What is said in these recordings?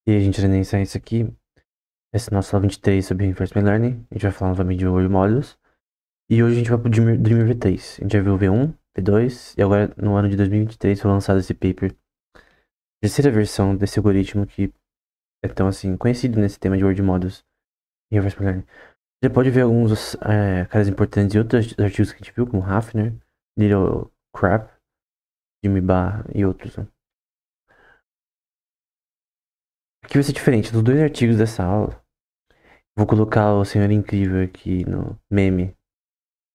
E a gente vai iniciar isso aqui. Esse é nosso aula 23 sobre Reinforcement Learning. A gente vai falar novamente de Word Modules. E hoje a gente vai pro Dreamer V3. A gente já viu o V1, V2, e agora no ano de 2023 foi lançado esse paper. Terceira versão desse algoritmo que é tão assim conhecido nesse tema de Word Modules e Reinforcement Learning. Você pode ver alguns caras importantes em outros artigos que a gente viu, como Hafner, Little Crap, Jimmy Barr e outros. Né? Aqui vai ser diferente dos dois artigos dessa aula. Vou colocar o Senhor Incrível aqui no meme,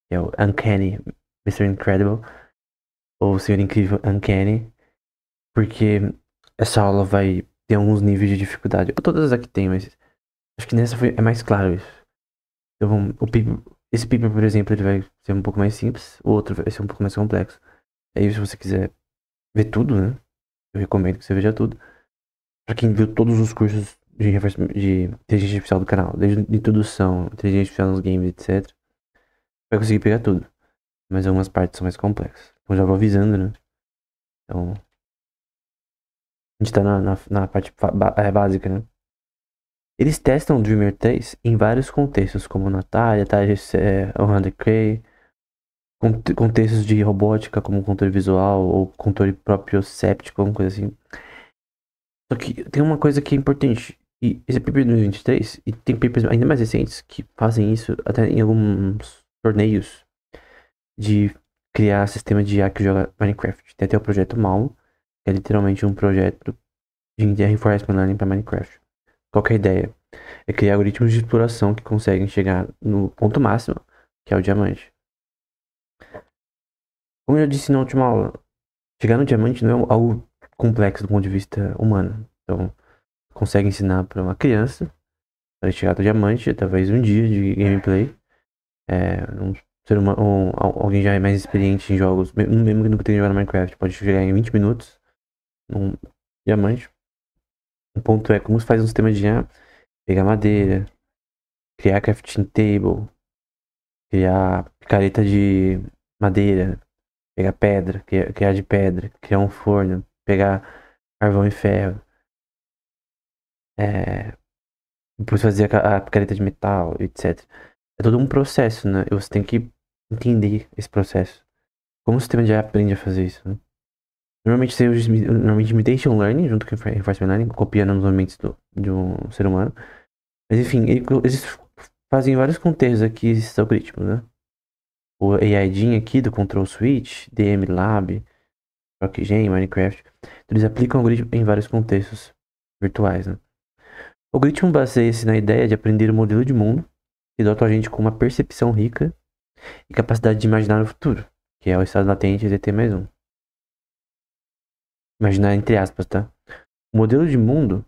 que é o Uncanny Mr. Incredible, ou o Senhor Incrível Uncanny, porque essa aula vai ter alguns níveis de dificuldade. Todas aqui tem, mas acho que nessa é mais claro isso. Então, esse paper, por exemplo, ele vai ser um pouco mais simples, o outro vai ser um pouco mais complexo. Aí, se você quiser ver tudo, né, eu recomendo que você veja tudo. Pra quem viu todos os cursos de inteligência artificial do canal, desde introdução, inteligência artificial nos games, etc., vai conseguir pegar tudo. Mas algumas partes são mais complexas. Então já vou avisando, né? Então, a gente tá na parte básica, né? Eles testam o Dreamer 3 em vários contextos, como Natalia, Thales, 100K, contextos de robótica, como controle visual, ou controle proprioceptico, alguma coisa assim. Só que tem uma coisa que é importante. E esse paper de 2023, e tem papers ainda mais recentes que fazem isso até em alguns torneios de criar sistema de IA que joga Minecraft. Tem até o projeto Malmo, que é literalmente um projeto de Reinforcement Learning para Minecraft. Qual que é a ideia? É criar algoritmos de exploração que conseguem chegar no ponto máximo, que é o diamante. Como eu já disse na última aula, chegar no diamante não é algo complexo do ponto de vista humano. Então, consegue ensinar para uma criança para chegar no diamante através de um dia de gameplay. Um ser humano, alguém já é mais experiente em jogos, mesmo que nunca tenha jogado Minecraft, pode chegar em 20 minutos num diamante. O ponto é como se faz um sistema de IA, pegar madeira, criar crafting table, criar picareta de madeira, pegar pedra, criar de pedra, criar um forno, pegar carvão e ferro, depois fazer a picareta de metal, etc. É todo um processo, né? E você tem que entender esse processo. Como o sistema de IA aprende a fazer isso, né? Normalmente você usa imitation learning junto com reinforcement learning, copiando os movimentos de um ser humano. Mas enfim, eles fazem vários contextos aqui esses algoritmos, né? O AIDIN aqui do Control Switch, DM Lab, RockGen, Minecraft. Então, eles aplicam o algoritmo em vários contextos virtuais, né? O algoritmo baseia-se na ideia de aprender o modelo de mundo que dota a gente com uma percepção rica e capacidade de imaginar o futuro, que é o estado latente de T mais um. Imaginar entre aspas, tá? O modelo de mundo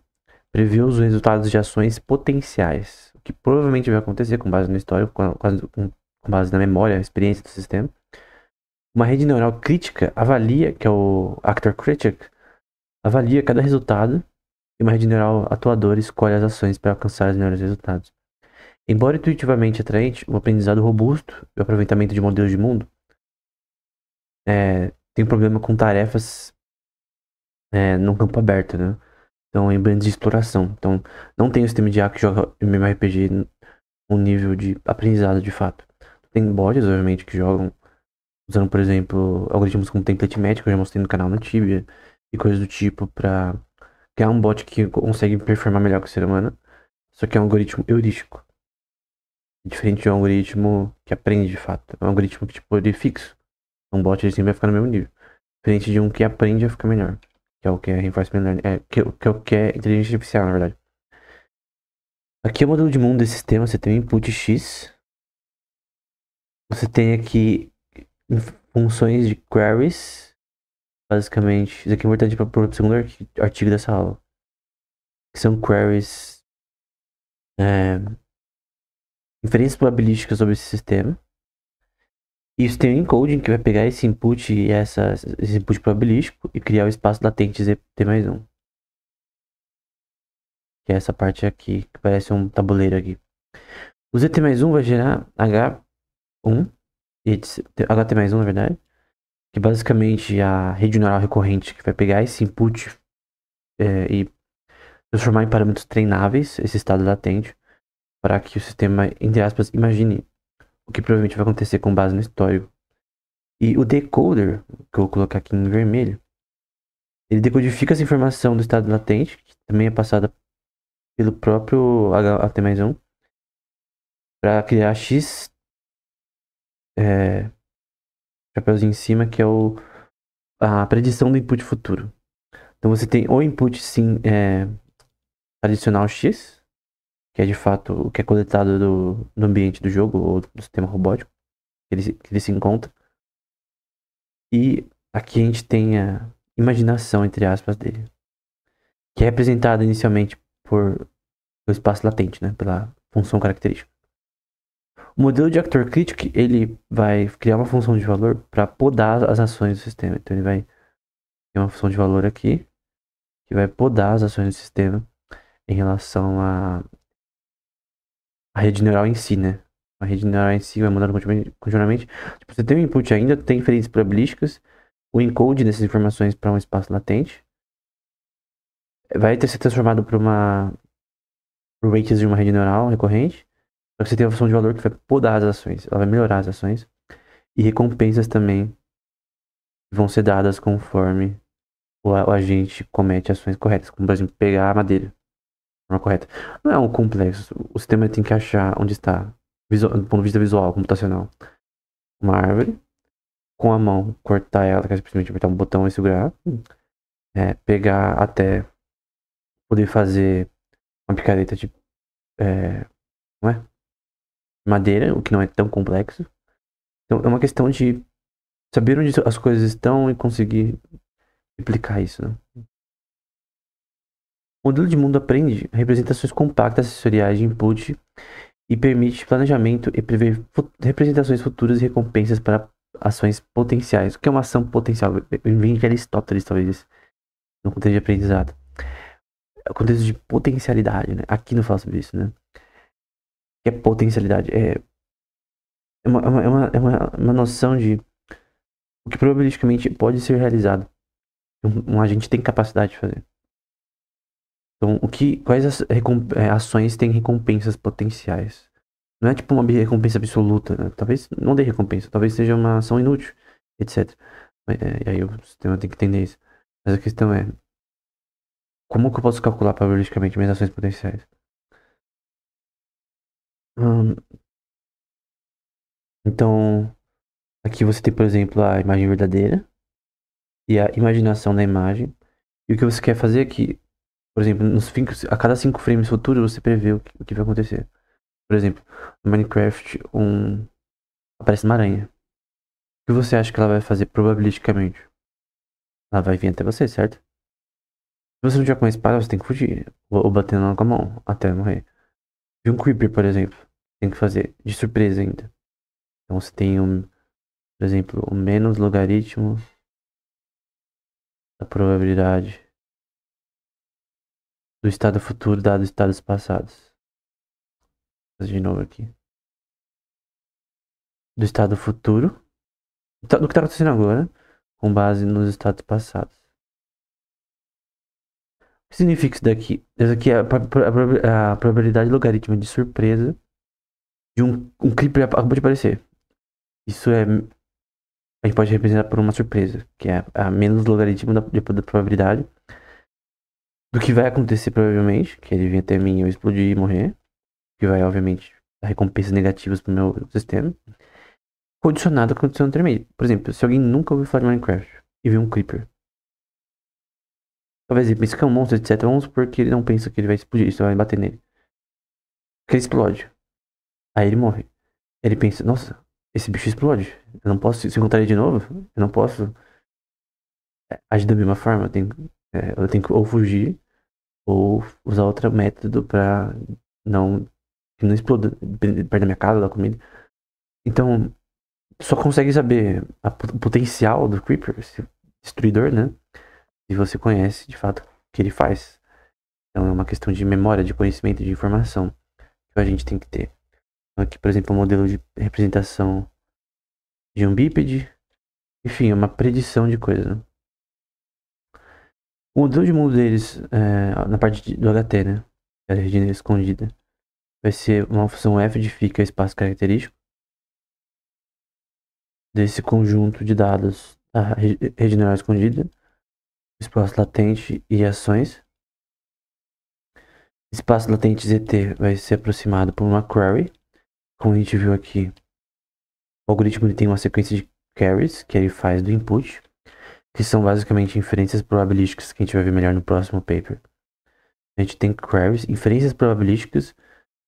prevê os resultados de ações potenciais, o que provavelmente vai acontecer com base no histórico, com base na memória, a experiência do sistema. Uma rede neural crítica avalia, que é o Actor Critic, avalia cada resultado e uma rede neural atuadora escolhe as ações para alcançar os melhores resultados. Embora intuitivamente atraente, o aprendizado robusto e o aproveitamento de modelos de mundo tem um problema com tarefas no campo aberto, né? Então, em ambientes de exploração. Então, não tem o sistema de IA que joga MMORPG um nível de aprendizado de fato. Tem bots, obviamente, que jogam usando, por exemplo, algoritmos como template match, que eu já mostrei no canal na Tibia, e coisas do tipo, pra criar um bot que consegue performar melhor que o ser humano. Só que é um algoritmo heurístico. Diferente de um algoritmo que aprende de fato. É um algoritmo que, tipo, ele é fixo. Um bot ele sempre vai ficar no mesmo nível. Diferente de um que aprende a ficar melhor. Que é o que é reinforcement learning. Que é o que é inteligência artificial, na verdade. Aqui é o modelo de mundo desse sistema. Você tem o input X. Você tem aqui funções de queries. Basicamente, isso aqui é importante para o segundo artigo dessa aula. Que são queries. Inferências probabilísticas sobre esse sistema. Isso tem um encoding que vai pegar esse input e esse input probabilístico e criar o espaço latente ZT mais um. Que é essa parte aqui, que parece um tabuleiro aqui. O ZT mais um vai gerar H1, HT mais um na verdade, que basicamente é a rede neural recorrente que vai pegar esse input e transformar em parâmetros treináveis esse estado latente para que o sistema, entre aspas, imagine o que provavelmente vai acontecer com base no histórico. E o decoder, que eu vou colocar aqui em vermelho, ele decodifica essa informação do estado latente, que também é passada pelo próprio HT+1, para criar X chapéuzinho em cima, que é a predição do input futuro. Então você tem o input sim tradicional X, que é de fato o que é coletado do ambiente do jogo ou do sistema robótico que ele se encontra. E aqui a gente tem a imaginação, entre aspas, dele, que é representada inicialmente por o espaço latente, né, pela função característica. O modelo de actor critic, ele vai criar uma função de valor para podar as ações do sistema. Então ele vai ter uma função de valor aqui que vai podar as ações do sistema em relação à rede neural em si, né? A rede neural em si vai mudando continuamente. Tipo, você tem um input ainda, tem diferentes probabilísticas, o encode dessas informações para um espaço latente vai ter sido transformado por weights de uma rede neural recorrente. Só que você tem a função de valor que vai podar as ações, ela vai melhorar as ações. E recompensas também vão ser dadas conforme o agente comete ações corretas, como por exemplo pegar a madeira de forma correta. Não é um complexo, o sistema tem que achar onde está, do ponto de vista visual, computacional, uma árvore, com a mão cortar ela, que é simplesmente apertar um botão e segurar, pegar até poder fazer uma picareta de não é? Madeira, o que não é tão complexo. Então é uma questão de saber onde as coisas estão e conseguir replicar isso, né? O modelo de mundo aprende representações compactas sensoriais de input e permite planejamento e prever representações futuras e recompensas para ações potenciais. O que é uma ação potencial? Vem de Aristóteles, talvez, no contexto de aprendizado. É o contexto de potencialidade, né? Aqui não fala sobre isso, né? O que é potencialidade? É uma noção de o que probabilisticamente pode ser realizado. Um agente tem capacidade de fazer. Então, quais ações têm recompensas potenciais? Não é tipo uma recompensa absoluta, né? Talvez não dê recompensa, talvez seja uma ação inútil, etc. E aí o sistema tem que entender isso. Mas a questão é, como que eu posso calcular probabilisticamente minhas ações potenciais? Hum, então, aqui você tem, por exemplo, a imagem verdadeira e a imaginação da imagem. E o que você quer fazer aqui, por exemplo, a cada 5 frames futuros você prevê o que vai acontecer. Por exemplo, no Minecraft, aparece uma aranha. O que você acha que ela vai fazer probabilisticamente? Ela vai vir até você, certo? Se você não tiver com uma espada, você tem que fugir. Ou batendo ela com a mão, até morrer. E um Creeper, por exemplo, tem que fazer de surpresa ainda. Então você tem, por exemplo, o menos logaritmo da probabilidade do estado futuro dado estados passados. Vou fazer de novo aqui. Do estado futuro, do que está acontecendo agora, com base nos estados passados. O que significa isso daqui? Isso aqui é a probabilidade logarítmica de surpresa de um Creeper acabou de aparecer. Isso a gente pode representar por uma surpresa, que é a menos logaritmo da probabilidade do que vai acontecer provavelmente, que ele vir até mim e eu explodir e morrer, que vai obviamente dar recompensas negativas pro meu sistema, condicionado à condição intermédia. Por exemplo, se alguém nunca ouviu falar de Minecraft e vê um Creeper, talvez ele pense que é um monstro, etc. Vamos supor que ele não pensa que ele vai explodir, isso vai bater nele. Que ele explode. Aí ele morre. Ele pensa, nossa, esse bicho explode. Eu não posso, se encontrar ele de novo, eu não posso agir da mesma forma. Eu tenho que ou fugir ou usar outro método pra não, que não exploda perto da minha casa, da comida. Então, só consegue saber o potencial do Creeper, esse destruidor, né? Se você conhece de fato o que ele faz. Então é uma questão de memória, de conhecimento, de informação que a gente tem que ter. Então, aqui, por exemplo, um modelo de representação de um bípede. Enfim, é uma predição de coisas, né? O modelo de mundo deles, na parte do HT, né? Que é a rede escondida, vai ser uma função f de φ, que é o espaço característico desse conjunto de dados da rede neural escondida, espaço latente e ações. Espaço latente ZT vai ser aproximado por uma query. Como a gente viu aqui, o algoritmo ele tem uma sequência de carries que ele faz do input, que são basicamente inferências probabilísticas, que a gente vai ver melhor no próximo paper. A gente tem queries, inferências probabilísticas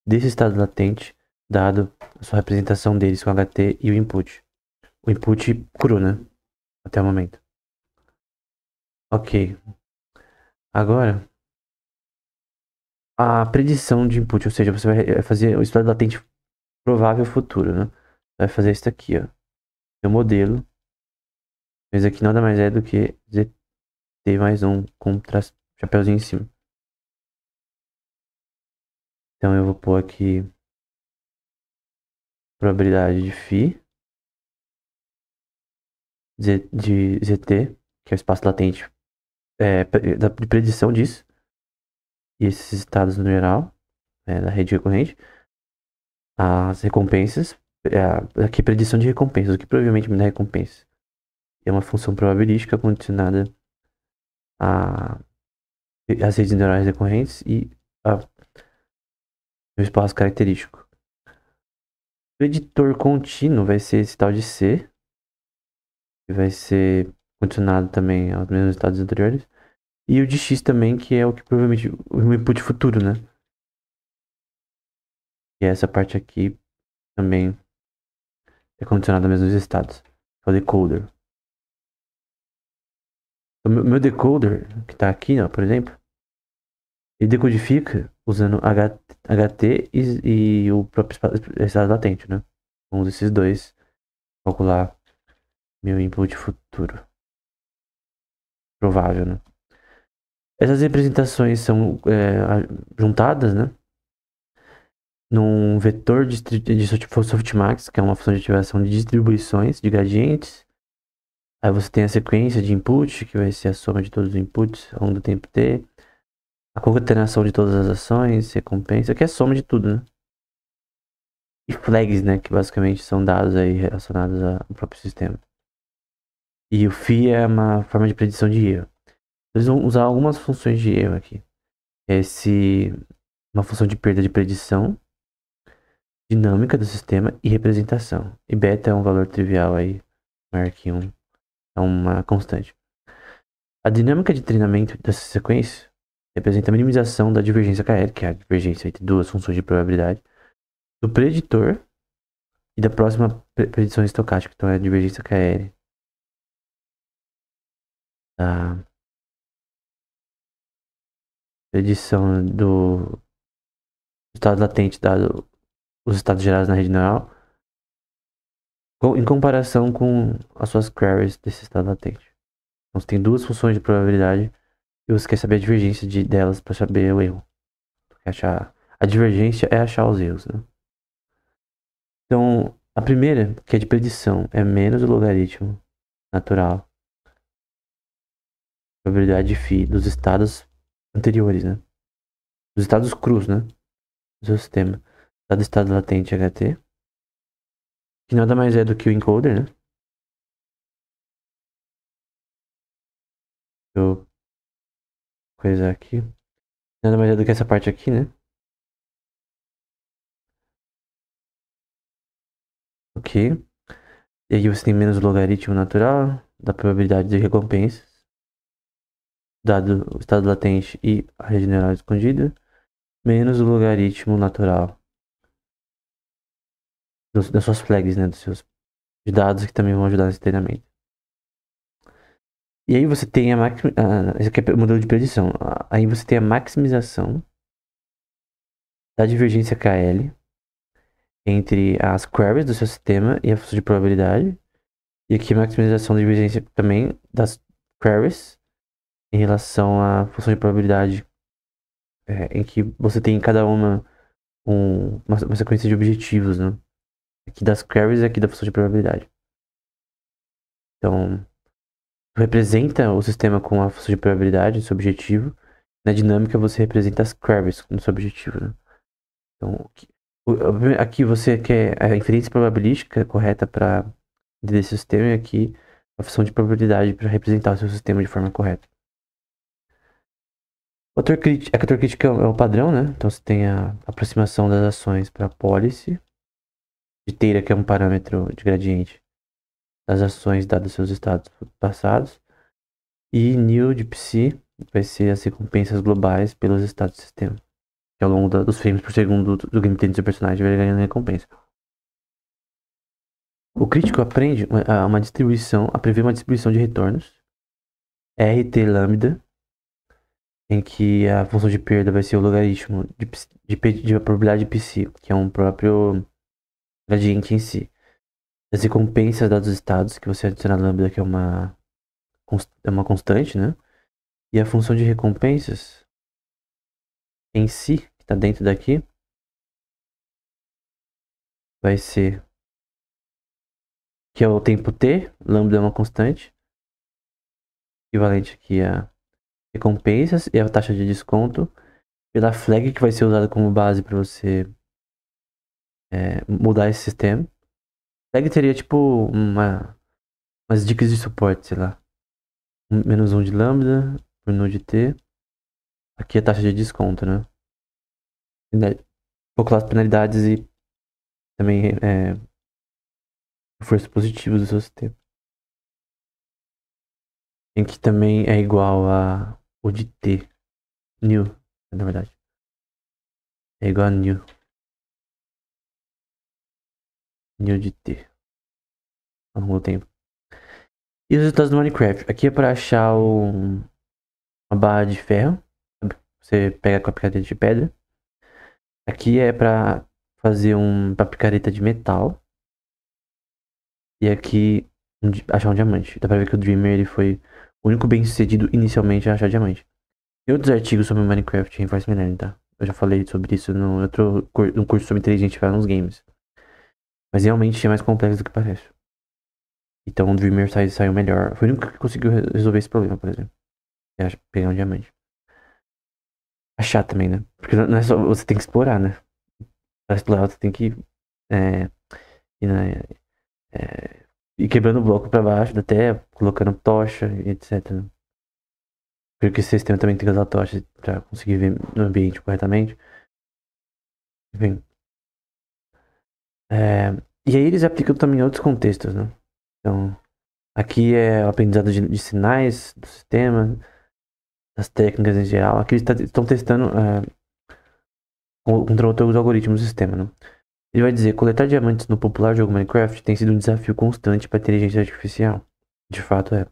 desse estado latente, dado a sua representação deles com HT e o input. O input cru, né? Até o momento. Ok. Agora, a predição de input, ou seja, você vai fazer o estado latente provável futuro, né? Vai fazer isso aqui, ó. Seu modelo. Mas aqui nada mais é do que ZT mais um com chapéuzinho em cima. Então eu vou pôr aqui probabilidade de φ de ZT, que é o espaço latente de predição disso. E esses estados no geral, da rede recorrente. As recompensas. Aqui predição de recompensas, o que provavelmente me dá recompensa. É uma função probabilística condicionada às redes neurais recorrentes e ao espaço característico. O editor contínuo vai ser esse tal de C, que vai ser condicionado também aos mesmos estados anteriores. E o de X também, que é o que provavelmente o input futuro, né? E essa parte aqui também é condicionada aos mesmos estados. É o decoder. O meu decoder, que tá aqui, ó, por exemplo, ele decodifica usando HT e o próprio estado latente, né? Vamos esses dois calcular meu input futuro. Provável, né? Essas representações são juntadas, né? Num vetor de softmax, que é uma função de ativação de distribuições de gradientes. Aí você tem a sequência de input, que vai ser a soma de todos os inputs ao longo do tempo t. A concatenação de todas as ações, recompensa, que é a soma de tudo, né? E flags, né? Que basicamente são dados aí relacionados ao próprio sistema. E o phi é uma forma de predição de erro. Eles vão usar algumas funções de erro aqui. Uma função de perda de predição, dinâmica do sistema e representação. E beta é um valor trivial aí, maior que 1. É uma constante. A dinâmica de treinamento dessa sequência representa a minimização da divergência KL, que é a divergência entre duas funções de probabilidade, do preditor e da próxima predição estocástica, então é a divergência KL. A predição do estado latente dado os estados gerados na rede neural em comparação com as suas queries desse estado latente. Então você tem duas funções de probabilidade e você quer saber a divergência delas para saber o erro. A divergência é achar os erros, né? Então, a primeira, que é de predição, é menos o logaritmo natural. Probabilidade de φ dos estados anteriores, né? Dos estados crus, né? Do seu sistema. Estado latente HT. Que nada mais é do que o encoder, né? Eu coisar aqui. Nada mais é do que essa parte aqui, né? Ok. E aí você tem menos o logaritmo natural da probabilidade de recompensas, dado o estado latente e a rede neural escondida, menos o logaritmo natural das suas flags, né? Dos seus dados que também vão ajudar nesse treinamento. E aí você tem esse aqui é o modelo de predição. Aí você tem a maximização da divergência KL entre as queries do seu sistema e a função de probabilidade. E aqui a maximização da divergência também das queries em relação à função de probabilidade, em que você tem em cada uma uma sequência de objetivos, né? Aqui das queries e aqui da função de probabilidade. Então, representa o sistema com a função de probabilidade, seu objetivo. Na dinâmica, você representa as queries no seu objetivo, né? Então, aqui você quer a inferência probabilística correta para entender esse sistema e aqui a função de probabilidade para representar o seu sistema de forma correta. A fator crítico é o padrão, né? Então você tem a aproximação das ações para a policy, de Taylor, que é um parâmetro de gradiente das ações dadas seus estados passados, e new de psi vai ser as recompensas globais pelos estados do sistema, que ao longo dos frames por segundo do gameplay do seu personagem vai ganhando recompensa. O crítico aprende a prever uma distribuição de retornos, RT lambda, em que a função de perda vai ser o logaritmo de probabilidade de psi, que é um próprio gradiente em si. As recompensas dados os estados, que você adiciona lambda, que é uma constante, né? E a função de recompensas em si, que está dentro daqui, vai ser que é o tempo t, lambda é uma constante, equivalente aqui a recompensas e a taxa de desconto pela flag que vai ser usada como base para você mudar esse sistema. Flag teria tipo umas dicas de suporte, sei lá. Menos 1 de lambda por nu de t. Aqui é a taxa de desconto, né? Vou calcular as penalidades e também reforços positivos do seu sistema. Em que também é igual a o de t. New, na verdade. É igual a new. New de t. Ao longo do tempo. E os resultados do Minecraft. Aqui é para achar uma barra de ferro. Você pega com a picareta de pedra. Aqui é para fazer uma picareta de metal. E aqui achar um diamante. Dá pra ver que o Dreamer ele foi o único bem sucedido inicialmente a achar diamante. Tem outros artigos sobre Minecraft Reinforcement Learning, tá? Eu já falei sobre isso no curso sobre inteligência artificial nos games. Mas realmente é mais complexo do que parece. Então o Dreamer saiu melhor. Foi o único que conseguiu resolver esse problema, por exemplo. É pegar um diamante. Achar também, né? Porque não é só. Você tem que explorar, né? Pra explorar, você tem que ir, ir quebrando o bloco pra baixo, até colocando tocha, etc. Né? Porque esse sistema também tem que usar tocha pra conseguir ver no ambiente corretamente. Enfim. E aí eles aplicam também em outros contextos, né? Então, aqui é o aprendizado de sinais do sistema, das técnicas em geral. Aqui eles estão testando contra outros algoritmos do sistema, né? Ele vai dizer, coletar diamantes no popular jogo Minecraft tem sido um desafio constante para a inteligência artificial. De fato é.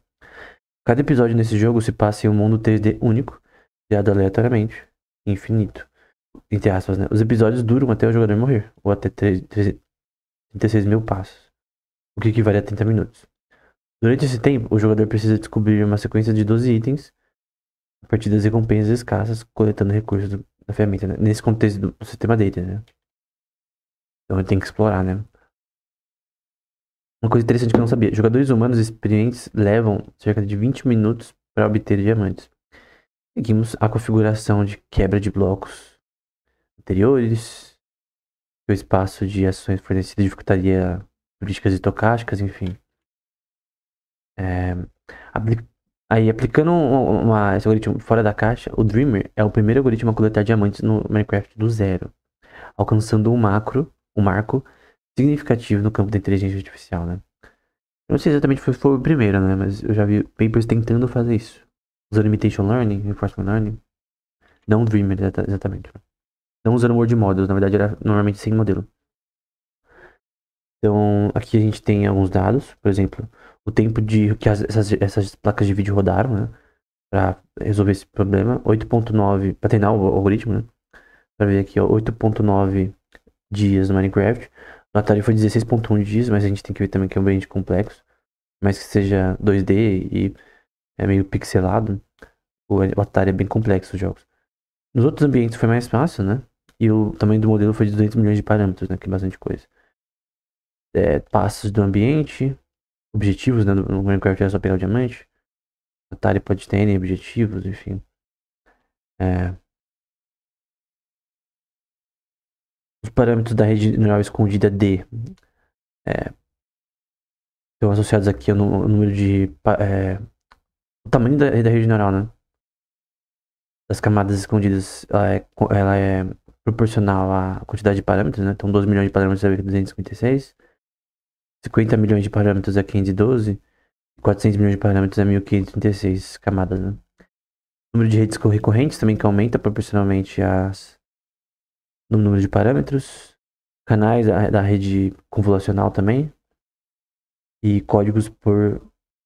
Cada episódio nesse jogo se passa em um mundo 3D único, criado aleatoriamente, infinito. Entre aspas, né? Os episódios duram até o jogador morrer, ou até 36 mil passos, o que equivale a 30 minutos. Durante esse tempo, o jogador precisa descobrir uma sequência de 12 itens a partir das recompensas escassas, coletando recursos da ferramenta, né? Nesse contexto do sistema dele, né? Então ele tem que explorar, né? Uma coisa interessante que eu não sabia: jogadores humanos experientes levam cerca de 20 minutos para obter diamantes. Seguimos a configuração de quebra de blocos anteriores, o espaço de ações fornecidas dificultaria políticas estocásticas, enfim. Aí, aplicando esse algoritmo fora da caixa, o Dreamer é o primeiro algoritmo a coletar diamantes no Minecraft do zero, alcançando um marco significativo no campo da inteligência artificial, né? Eu não sei exatamente se foi o primeiro, né? Mas eu já vi papers tentando fazer isso. Usando Imitation Learning, Reinforcement Learning. Não Dreamer, exatamente. Não usando World Models, na verdade era normalmente sem modelo. Então, aqui a gente tem alguns dados, por exemplo, o tempo que essas placas de vídeo rodaram, né? Pra resolver esse problema. 8.9, pra treinar o algoritmo, né? Pra ver aqui, ó, 8.9 dias no Minecraft. No Atari foi 16.1 dias, mas a gente tem que ver também que é um ambiente complexo. Mas que seja 2D e é meio pixelado, o Atari é bem complexo os jogos. Nos outros ambientes foi mais fácil, né? E o tamanho do modelo foi de 200 milhões de parâmetros, né? Que é bastante coisa. Passos do ambiente, objetivos, né? No Minecraft era só pegar o diamante. Atari pode ter N objetivos, enfim. Os parâmetros da rede neural escondida D estão associados aqui ao número de. O tamanho da rede neural, né? Das camadas escondidas, ela é proporcional à quantidade de parâmetros, né? Então, 12 milhões de parâmetros é 256, 50 milhões de parâmetros é 512, 400 milhões de parâmetros é 1536 camadas, né? O número de redes recorrentes também que aumenta proporcionalmente no número de parâmetros. Canais da rede convolucional também. E códigos por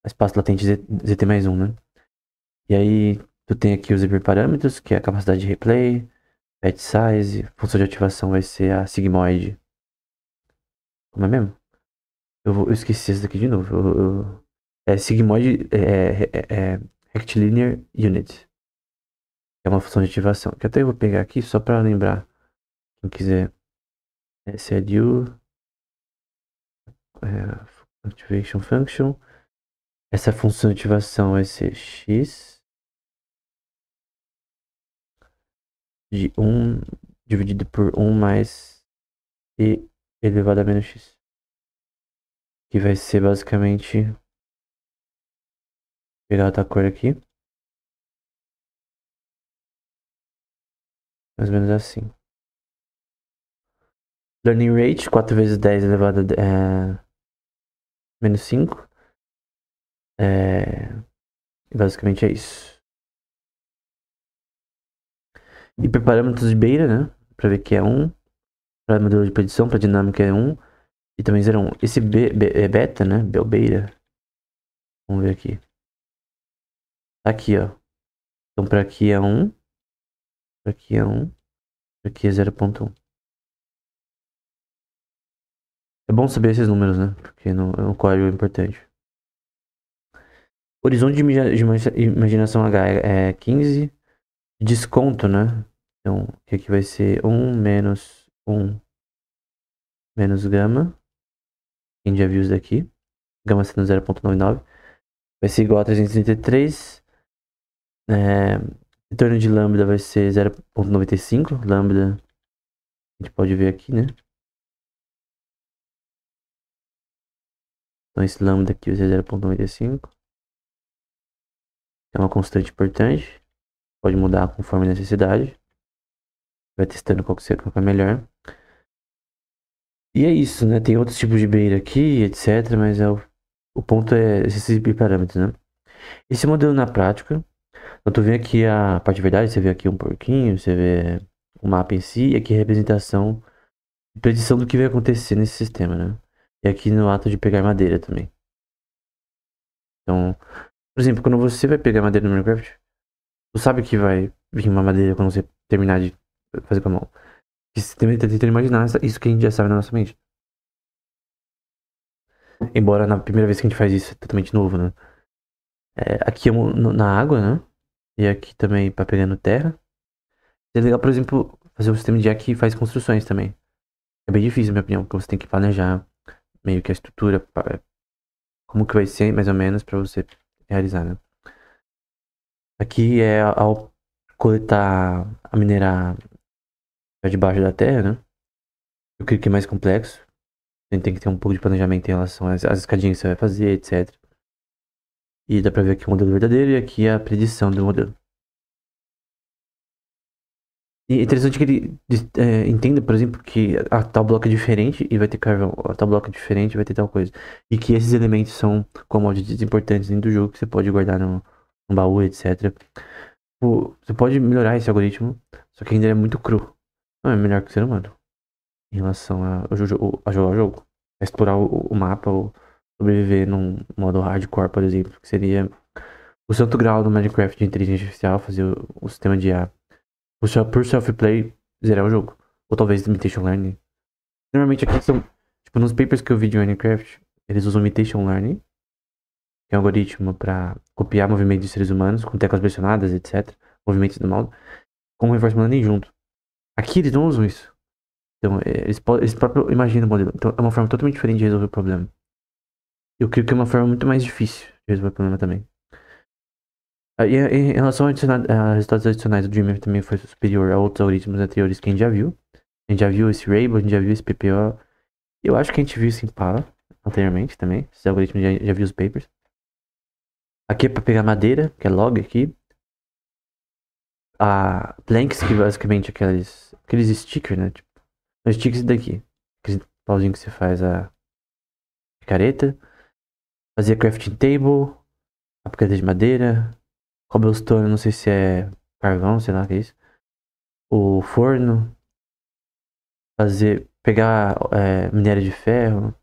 espaço latente ZT mais 1, né? E aí, tu tem aqui os hiperparâmetros, que é a capacidade de replay, batch size, função de ativação vai ser a sigmoid. Como é mesmo? Eu esqueci esse daqui de novo. É sigmoid rectilinear unit. É uma função de ativação. Que até eu vou pegar aqui só pra lembrar. Quem quiser. SLU. Activation function. Essa função de ativação vai ser x de 1 dividido por 1 mais e elevado a menos x. Que vai ser basicamente... Pegar outra cor aqui. Mais ou menos assim. Learning rate, 4 vezes 10 elevado a menos 5. Basicamente é isso. Hiperparâmetros de Beira, né? Pra ver que é 1. Para modelo de predição, para dinâmica é 1. E também 0, 1. Esse é beta, né? Beira. Vamos ver aqui. Tá aqui, ó. Então pra aqui é 1. Pra aqui é 1. Pra aqui é 0.1. É bom saber esses números, né? Porque no código é importante. Horizonte de imaginação H é 15. Desconto, né? Então, que aqui vai ser 1 menos 1 menos gama. Quem já viu isso daqui? Gama sendo 0.99. Vai ser igual a 333. Retorno de lambda vai ser 0.95. Lambda, a gente pode ver aqui, né? Então esse lambda aqui vai ser 0.95. É uma constante importante. Pode mudar conforme a necessidade. Vai testando qual que é melhor. E é isso, né? Tem outros tipos de beira aqui, etc. Mas o ponto é esses parâmetros, né? Esse modelo na prática, eu tô vendo aqui a parte de verdade, você vê aqui um porquinho, você vê o mapa em si, e aqui a representação, predição do que vai acontecer nesse sistema, né? E aqui no ato de pegar madeira também. Então, por exemplo, quando você vai pegar madeira no Minecraft, tu sabe que vai vir uma madeira quando você terminar de fazer com a mão. E você também tá tentando imaginar isso que a gente já sabe na nossa mente. Embora na primeira vez que a gente faz isso é totalmente novo, né? Aqui é na água, né? E aqui também pra pegar no terra. É legal, por exemplo, fazer um sistema de jack que faz construções também. É bem difícil, na minha opinião, porque você tem que planejar meio que a estrutura, como que vai ser, mais ou menos, pra você realizar, né? Aqui é ao coletar, a minerar debaixo da terra, né? Eu creio que é mais complexo. Tem que ter um pouco de planejamento em relação às escadinhas que você vai fazer, etc. E dá pra ver aqui o modelo verdadeiro e aqui a predição do modelo. E é interessante que ele entenda, por exemplo, que a tal bloco é diferente e vai ter carvão, a tal bloco é diferente e vai ter tal coisa. E que esses elementos são commodities importantes dentro do jogo que você pode guardar no baú, etc. Pô, você pode melhorar esse algoritmo, só que ainda é muito cru. Não é melhor que o ser humano em relação a jogar o jogo. A explorar o mapa ou sobreviver num modo hardcore, por exemplo, que seria o santo grau do Minecraft de inteligência artificial, fazer o sistema de IA. Por self-play, zerar o jogo. Ou talvez imitation learning. Normalmente aqui são, tipo, nos papers que eu vi de Minecraft, eles usam imitation learning, que é um algoritmo para copiar movimentos de seres humanos com teclas pressionadas, etc. Movimentos do mouse, com reinforcement learning junto. Aqui eles não usam isso. Então, eles próprios imaginam o modelo. Então, é uma forma totalmente diferente de resolver o problema. Eu creio que é uma forma muito mais difícil de resolver o problema também. E em relação a resultados adicionais, o Dreamer também foi superior a outros algoritmos anteriores que a gente já viu. A gente já viu esse Rainbow, a gente já viu esse PPO. Eu acho que a gente viu esse Impala anteriormente também. Esses algoritmos já viu os papers. Aqui é pra pegar madeira, que é log aqui. A planks, que basicamente aqueles stickers, né? Tipo, os stickers daqui. Aquele pauzinho que você faz a picareta. Fazia crafting table. A picareta de madeira. Cobblestone, não sei se é carvão, sei lá o que é isso. O forno. Pegar minério de ferro.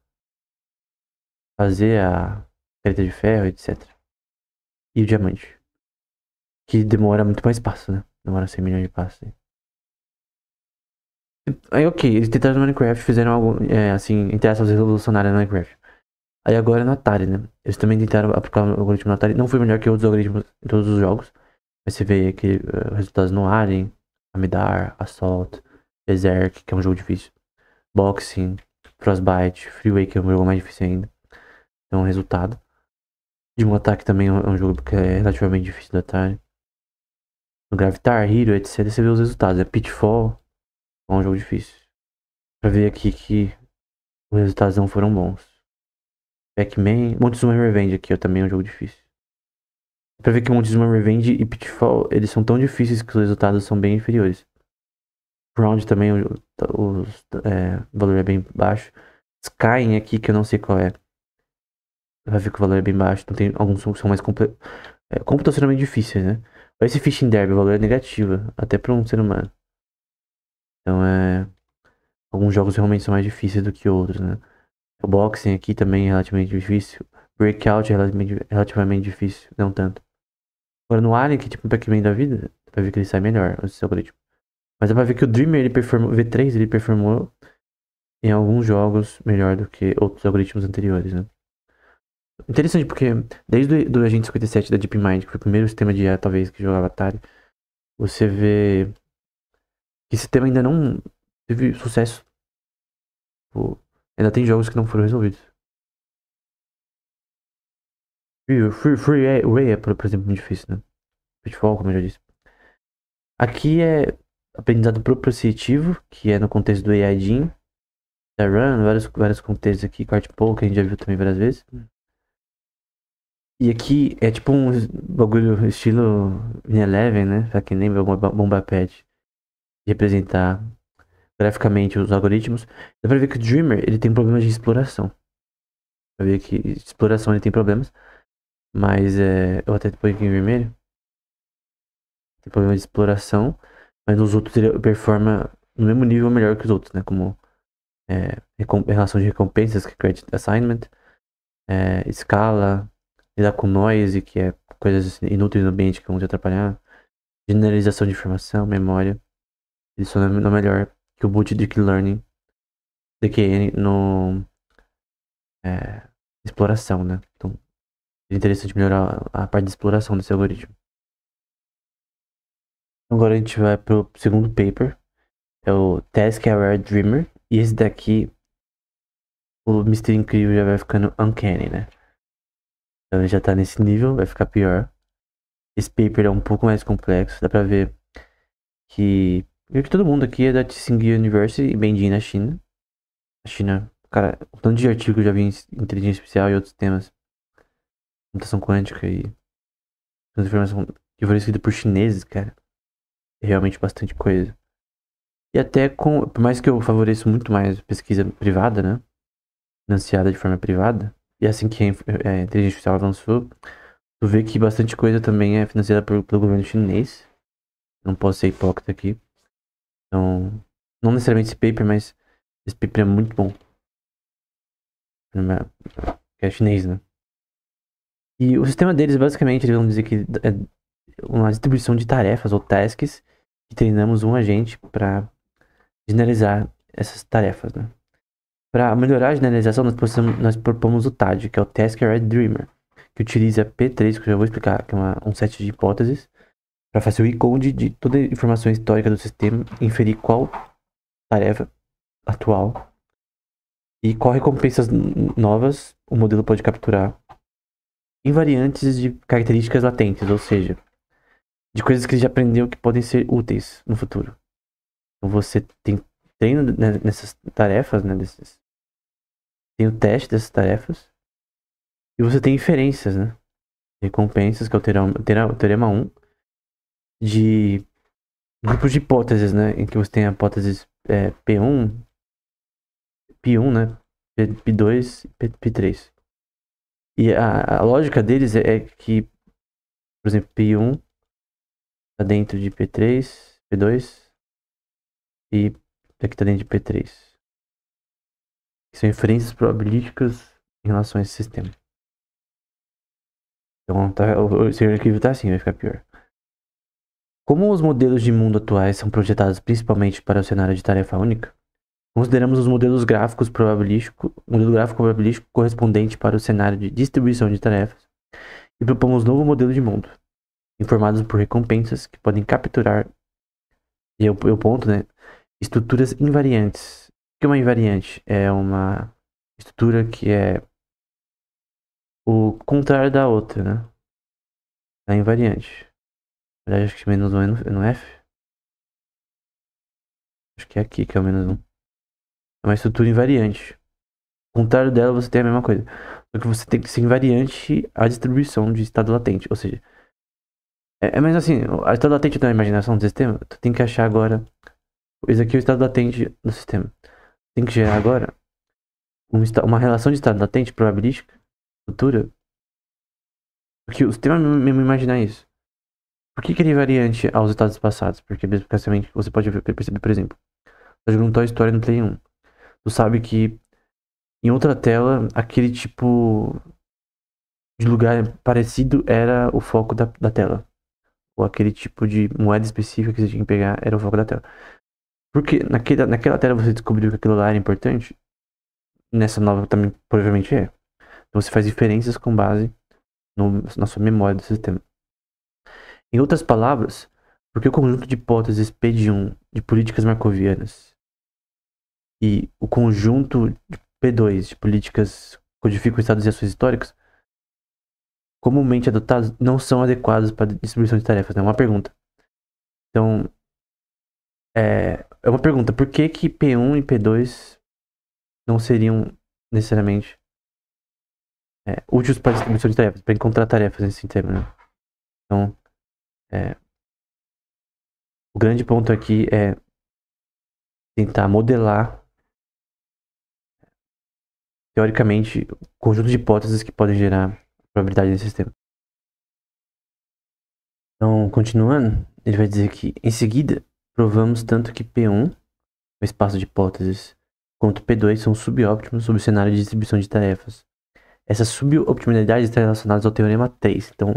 Fazer a picareta de ferro, etc. E o diamante. Que demora muito mais passos, né? Demora 100 milhões de passos. Aí, ok, eles tentaram no Minecraft, fizeram algo, assim, entre aspas, revolucionário no Minecraft. Aí agora no Atari, né? Eles também tentaram aplicar o algoritmo no Atari. Não foi melhor que outros algoritmos em todos os jogos. Mas você vê aqui resultados no Alien, Amidar, Assault, Berserk, que é um jogo difícil. Boxing, Frostbite, Freeway, que é um jogo mais difícil ainda. Então, resultado. De um ataque também é um jogo que é relativamente difícil do Atari. No Gravitar, Hero, etc. Você vê os resultados. Pitfall, é um jogo difícil. Pra ver aqui que os resultados não foram bons. Pac-Man, Montezuma Revenge aqui, ó, também é um jogo difícil. Pra ver que Montezuma Revenge e Pitfall, eles são tão difíceis que os resultados são bem inferiores. Round também, o valor é bem baixo. Skyrim aqui, que eu não sei qual é. Vai ver que o valor é bem baixo. Então tem alguns que são mais computacionalmente difíceis, né? Esse Fishing Derby, o valor é negativo, até pra um ser humano. Então alguns jogos realmente são mais difíceis do que outros, né? O Boxing aqui também é relativamente difícil. Breakout é relativamente difícil, não tanto. Agora no Alien, que é tipo um Pac-Man da vida, dá pra ver que ele sai melhor, esse algoritmo. Mas dá pra ver que o Dreamer, ele performou, o V3, ele performou em alguns jogos melhor do que outros algoritmos anteriores, né? Interessante, porque desde do Agente 57 da DeepMind, que foi o primeiro sistema de IA, talvez, que jogava Atari, você vê que esse sistema ainda não teve sucesso. Pô, ainda tem jogos que não foram resolvidos. Freeway é, por exemplo, muito difícil, né? Pitfall, como eu já disse. Aqui é aprendizado proprioceptivo, que é no contexto do AI Gym. Da Run, vários contextos aqui, Cartpole, que a gente já viu também várias vezes. E aqui é tipo um bagulho estilo Eleven, né? Pra quem lembra, Bomba Pet. Representar graficamente os algoritmos. Dá pra ver que o Dreamer, ele tem problemas de exploração. Dá pra ver que exploração ele tem problemas. Mas eu até ponho aqui em vermelho. Tem problema de exploração. Mas nos outros ele performa no mesmo nível melhor que os outros, né? Como relação de recompensas, que é Credit Assignment. Escala. Lidar com noise, que é coisas inúteis no ambiente que vão te atrapalhar. Generalização de informação, memória. Isso não é melhor que o Boot Deep Learning. DQN no exploração, né? Então, é interessante melhorar a parte de exploração desse algoritmo. Agora a gente vai pro segundo paper. É o Task Aware Dreamer. E esse daqui, o Mr. Incrível já vai ficando uncanny, né? Então ele já tá nesse nível, vai ficar pior. Esse paper é um pouco mais complexo. Dá pra ver que todo mundo aqui é da Tsinghua University em Beijing, na China. A China, cara, o tanto de artigo que eu já vi em inteligência artificial e outros temas. Computação quântica e transformação que foram escritas por chineses, cara. É realmente bastante coisa. E até por mais que eu favoreço muito mais pesquisa privada, né? Financiada de forma privada. E assim que a inteligência artificial avançou, tu vê que bastante coisa também é financiada pelo governo chinês. Não posso ser hipócrita aqui. Então, não necessariamente esse paper, mas esse paper é muito bom. Que é chinês, né? E o sistema deles, basicamente, eles vão dizer que é uma distribuição de tarefas ou tasks que treinamos um agente para generalizar essas tarefas, né? Para melhorar a generalização, nós propomos o TAD, que é o Task Aware Dreamer, que utiliza P3, que eu já vou explicar, que é um set de hipóteses, para fazer o encode de toda a informação histórica do sistema, inferir qual tarefa atual e qual recompensas novas o modelo pode capturar em variantes de características latentes, ou seja, de coisas que ele já aprendeu que podem ser úteis no futuro. Então você tem treino nessas tarefas, né? Tem o teste dessas tarefas. E você tem inferências, né? Recompensas, que é o teorema 1, de grupos de hipóteses, né? Em que você tem a hipótese P1, P1, né? P2 e P3. E a lógica deles é que, por exemplo, P1 está dentro de P3, P2 e aqui está dentro de P3. Que são inferências probabilísticas em relação a esse sistema. Então o seu arquivo tá assim, vai ficar pior. Como os modelos de mundo atuais são projetados principalmente para o cenário de tarefa única, consideramos os modelos gráficos probabilístico, modelo gráfico probabilístico correspondente para o cenário de distribuição de tarefas e propomos novo modelo de mundo, informados por recompensas que podem capturar, e é o ponto, né, estruturas invariantes. O que é uma invariante? É uma estrutura que é o contrário da outra, né? É invariante. Na verdade, acho que menos 1 é no F. Acho que é aqui que é o menos 1. É uma estrutura invariante. Ao contrário dela, você tem a mesma coisa. Só que você tem que ser invariante à distribuição de estado latente. Ou seja, mas assim, a estado latente da imaginação do sistema, tu tem que achar agora. Esse aqui é o estado latente do sistema. Tem que gerar agora uma relação de estado latente probabilística futura. Porque o sistema mesmo imaginar isso. Por que ele é invariante aos estados passados? Porque basicamente você pode perceber, por exemplo, tá jogando Toy Story no Play 1. Tu sabe que em outra tela, aquele tipo de lugar parecido era o foco da tela. Ou aquele tipo de moeda específica que você tinha que pegar era o foco da tela. Porque naquela tela você descobriu que aquilo lá era importante. Nessa nova também provavelmente é. Então você faz diferenças com base na sua memória do sistema. Em outras palavras, porque o conjunto de hipóteses P1 de políticas markovianas e o conjunto de P2 de políticas codificam estados e ações históricas comumente adotados não são adequados para distribuição de tarefas, né? É uma pergunta. Então, é uma pergunta. Por que que P1 e P2 não seriam necessariamente úteis para distribuição de tarefas, para encontrar tarefas nesse sistema, né? Então, o grande ponto aqui é tentar modelar, teoricamente, o conjunto de hipóteses que podem gerar probabilidade nesse sistema. Então, continuando, ele vai dizer que, em seguida, provamos tanto que P1, o espaço de hipóteses, quanto P2 são subóptimos sob o cenário de distribuição de tarefas. Essas suboptimalidades estão relacionadas ao teorema 3. Então,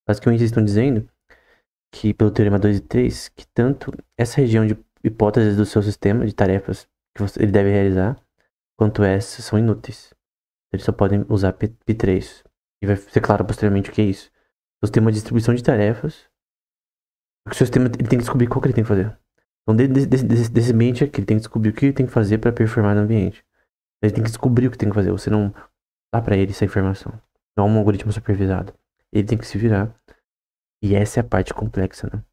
basicamente, eles estão dizendo que, pelo teorema 2 e 3, que tanto essa região de hipóteses do seu sistema de tarefas que ele deve realizar, quanto essas são inúteis. Eles só podem usar P3. E vai ser claro posteriormente o que é isso. O sistema de distribuição de tarefas. Porque o seu sistema ele tem que descobrir qual que ele tem que fazer. Então, desse ambiente aqui, ele tem que descobrir o que ele tem que fazer para performar no ambiente. Ele tem que descobrir o que tem que fazer. Você não dá para ele essa informação. Não é um algoritmo supervisado. Ele tem que se virar. E essa é a parte complexa, né?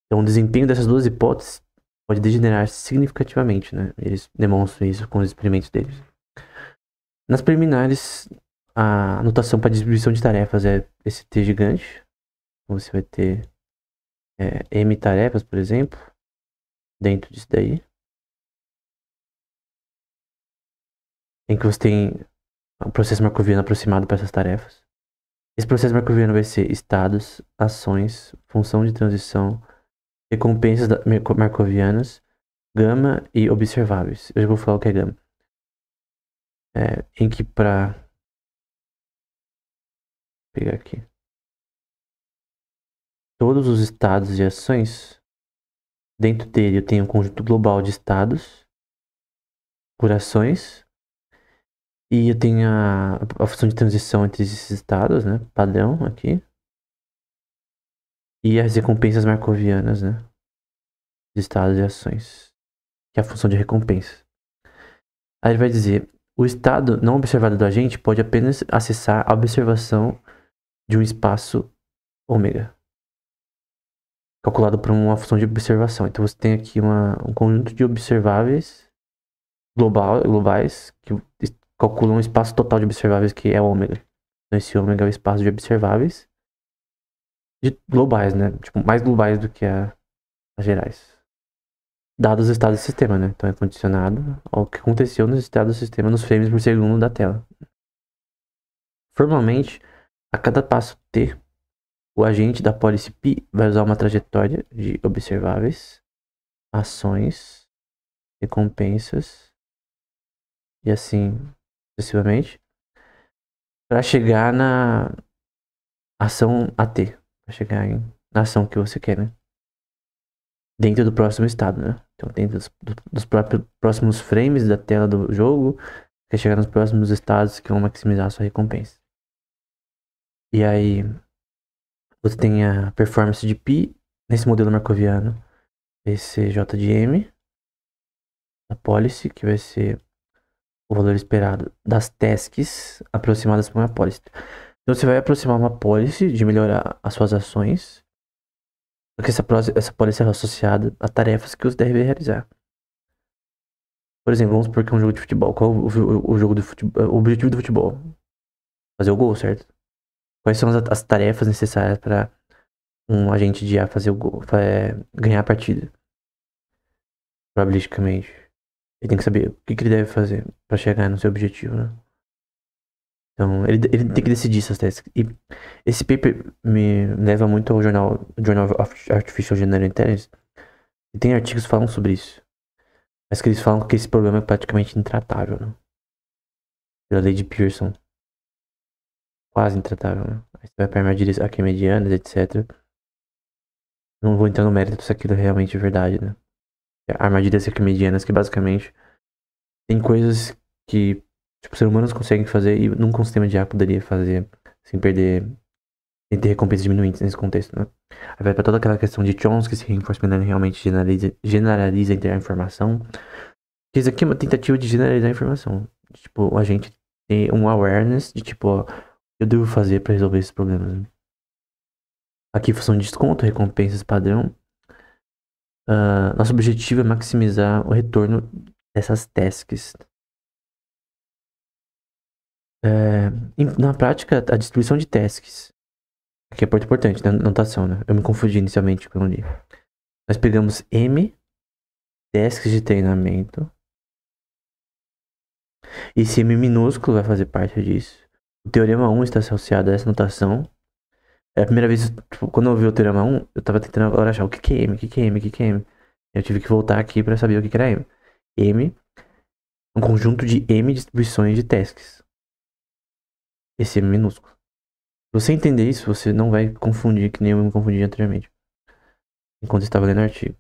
Então, o desempenho dessas duas hipóteses pode degenerar significativamente, né? Eles demonstram isso com os experimentos deles. Nas preliminares, a notação para distribuição de tarefas é esse T gigante. Você vai ter M tarefas, por exemplo, dentro disso daí. Em que você tem um processo markoviano aproximado para essas tarefas. Esse processo markoviano vai ser estados, ações, função de transição, recompensas markovianas, gama e observáveis. Eu já vou falar o que é gama. Em que para pegar aqui todos os estados e ações, dentro dele eu tenho um conjunto global de estados por ações e eu tenho a função de transição entre esses estados, né, padrão aqui, e as recompensas markovianas, né, de estados e ações, que é a função de recompensa. Aí ele vai dizer: o estado não observado do agente pode apenas acessar a observação de um espaço ômega. calculado por uma função de observação. Então você tem aqui um conjunto de observáveis globais que calculam o espaço total de observáveis, que é o ômega. Então esse ômega é o espaço de observáveis globais, né? Tipo, mais globais do que as gerais. Dados os estados do sistema, né? Então é condicionado ao que aconteceu nos estados do sistema nos frames por segundo da tela. Formalmente, a cada passo T, o agente da policy P vai usar uma trajetória de observáveis, ações, recompensas e assim sucessivamente para chegar na ação AT, para chegar na ação que você quer, né? Dentro do próximo estado, né? Então, dentro dos próximos frames da tela do jogo, quer chegar nos próximos estados que vão maximizar a sua recompensa. E aí, você tem a performance de Pi nesse modelo markoviano, esse J de M, a policy, que vai ser o valor esperado das tasks aproximadas por uma policy. Então, você vai aproximar uma policy de melhorar as suas ações, porque essa policy é associada a tarefas que você deve realizar. Por exemplo, vamos supor que é um jogo de futebol. Qual o jogo do futebol, o objetivo do futebol? Fazer o gol, certo? Quais são as tarefas necessárias para um agente de A fazer o gol, ganhar a partida? Probabilisticamente. Ele tem que saber o que ele deve fazer para chegar no seu objetivo, né? Então, ele tem que decidir essas tasks. E esse paper me leva muito ao Journal of Artificial General Intelligence. E tem artigos que falam sobre isso. Mas que eles falam que esse problema é praticamente intratável, né? Pela lei de Pearson. Quase intratável, né? Aí você vai para armadilhas etc. Não vou entrar no mérito se aquilo é realmente verdade, né? Armadilhas arquimedianas que basicamente tem coisas que tipo, seres humanos conseguem fazer e nunca um sistema de IA poderia fazer sem perder, sem ter recompensas diminuintes nesse contexto, né? Aí vai pra toda aquela questão de Chomsky, se reinforcement learning realmente generaliza a informação. Que isso aqui é uma tentativa de generalizar a informação. Tipo, a gente ter um awareness de tipo, ó, eu devo fazer pra resolver esses problemas, né? Aqui função de desconto, recompensas padrão. Nosso objetivo é maximizar o retorno dessas tasks. Na prática, a distribuição de tasks. Aqui é muito importante, né? Notação, né? Eu me confundi inicialmente quando li. Nós pegamos M tasks de treinamento. E esse M minúsculo vai fazer parte disso. O teorema 1 está associado a essa notação. É a primeira vez, tipo, quando eu vi o teorema 1, eu tava tentando agora achar o que é M, o que é M, o que é M. Eu tive que voltar aqui para saber o que era M. M é um conjunto de M distribuições de tasks. Esse M minúsculo. Se você entender isso, você não vai confundir que nem eu me confundi anteriormente. Enquanto eu estava lendo o artigo.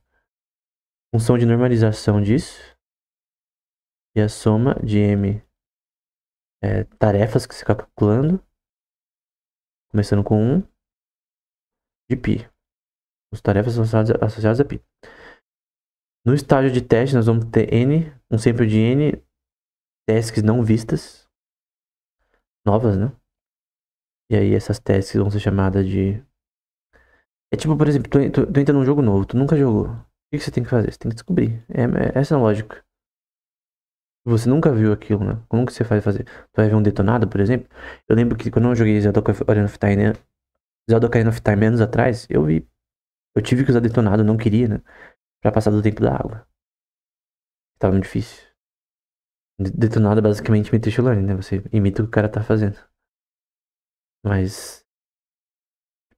Função de normalização disso. E a soma de M tarefas que você está calculando. Começando com 1 de π. As tarefas associadas a π. No estágio de teste, nós vamos ter N, um sample de N tasks não vistas. Novas, né? E aí essas tasks vão ser chamadas de... É tipo, por exemplo, tu entra num jogo novo, tu nunca jogou. O que você tem que fazer? Você tem que descobrir. Essa é a lógica. Você nunca viu aquilo, né? Como que você vai fazer? Tu vai ver um detonado, por exemplo? Eu lembro que quando eu joguei Zelda Ocarina of Time anos atrás, eu vi. Eu tive que usar detonado, não queria, né? Pra passar do tempo da água. Tava muito difícil. Detonado é basicamente imitation learning, né? Você imita o que o cara tá fazendo. Mas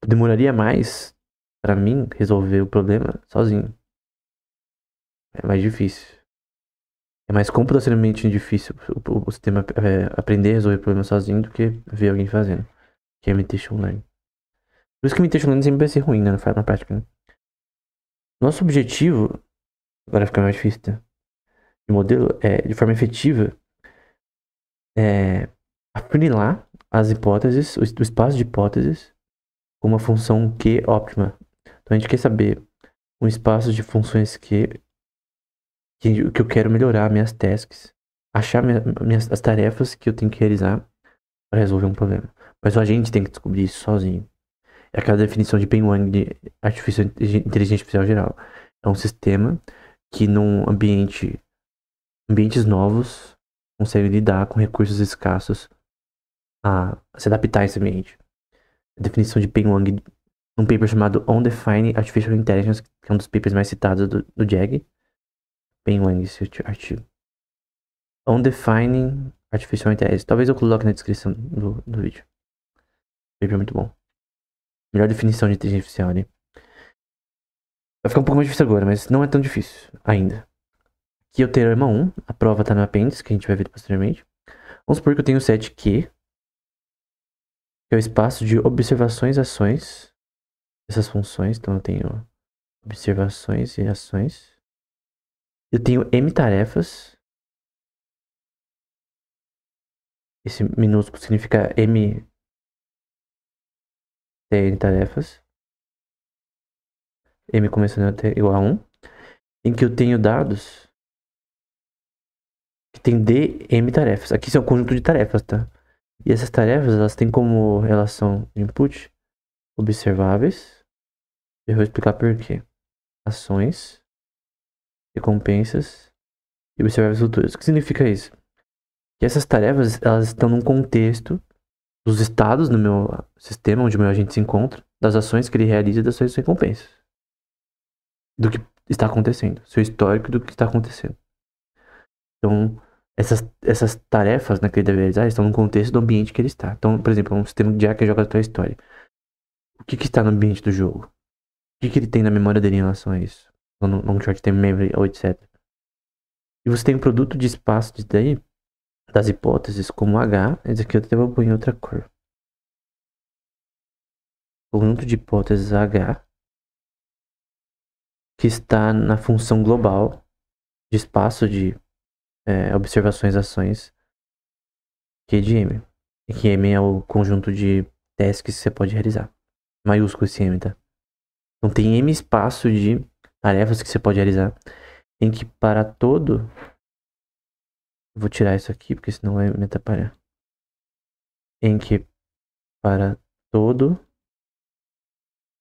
demoraria mais pra mim resolver o problema sozinho. É mais difícil. É mais computacionalmente difícil o sistema aprender a resolver o problema sozinho do que ver alguém fazendo. Que é imitation learning. Por isso que imitation learning sempre vai ser ruim, né? Na prática, né? Nosso objetivo, agora fica mais difícil, né? De modelo, de forma efetiva, afunilar as hipóteses, o espaço de hipóteses, com uma função Q óptima. Então a gente quer saber um espaço de funções que eu quero melhorar minhas tasks, achar as tarefas que eu tenho que realizar para resolver um problema. Mas a gente tem que descobrir isso sozinho. É aquela definição de Penguin de inteligência artificial geral. É um sistema que num ambientes novos, consegue lidar com recursos escassos a se adaptar a esse ambiente. A definição de Penguin num paper chamado Undefined Artificial Intelligence, que é um dos papers mais citados do JAG. Penguin, esse artigo. Undefined Artificial Intelligence. Talvez eu coloque na descrição do vídeo. O paper é muito bom. Melhor definição de inteligência artificial ali. Vai ficar um pouco mais difícil agora, mas não é tão difícil ainda. Aqui eu tenho teorema 1, a prova tá no apêndice, que a gente vai ver posteriormente. Vamos supor que eu tenho o set Q, que é o espaço de observações e ações dessas funções. Então eu tenho observações e ações. Eu tenho M tarefas. Esse minúsculo significa M N tarefas. M começando até igual a 1. Em que eu tenho dados que tem D, M tarefas. Aqui são um conjunto de tarefas, tá? E essas tarefas, elas têm como relação de input observáveis. Eu vou explicar por quê. Ações, recompensas e observáveis futuros. O que significa isso? Que essas tarefas, elas estão num contexto dos estados no meu sistema, onde o meu agente se encontra, das ações que ele realiza e das suas recompensas. Do que está acontecendo. Seu histórico do que está acontecendo. Então, essas tarefas, né, que ele deve realizar estão no contexto do ambiente que ele está. Então, por exemplo, um sistema de IA que joga a tua história. O que está no ambiente do jogo? O que ele tem na memória dele em relação a isso? No short term memory ou etc. E você tem um produto de espaço disso daí, das hipóteses, como H. Esse aqui eu até vou pôr em outra cor. Conjunto de hipóteses H, que está na função global de espaço de observações ações, que é de M. E que M é o conjunto de testes que você pode realizar. Maiúsculo esse M, tá? Então tem M espaço de tarefas que você pode realizar. Em que para todo... Eu vou tirar isso aqui, porque senão vai me atrapalhar. Em que para todo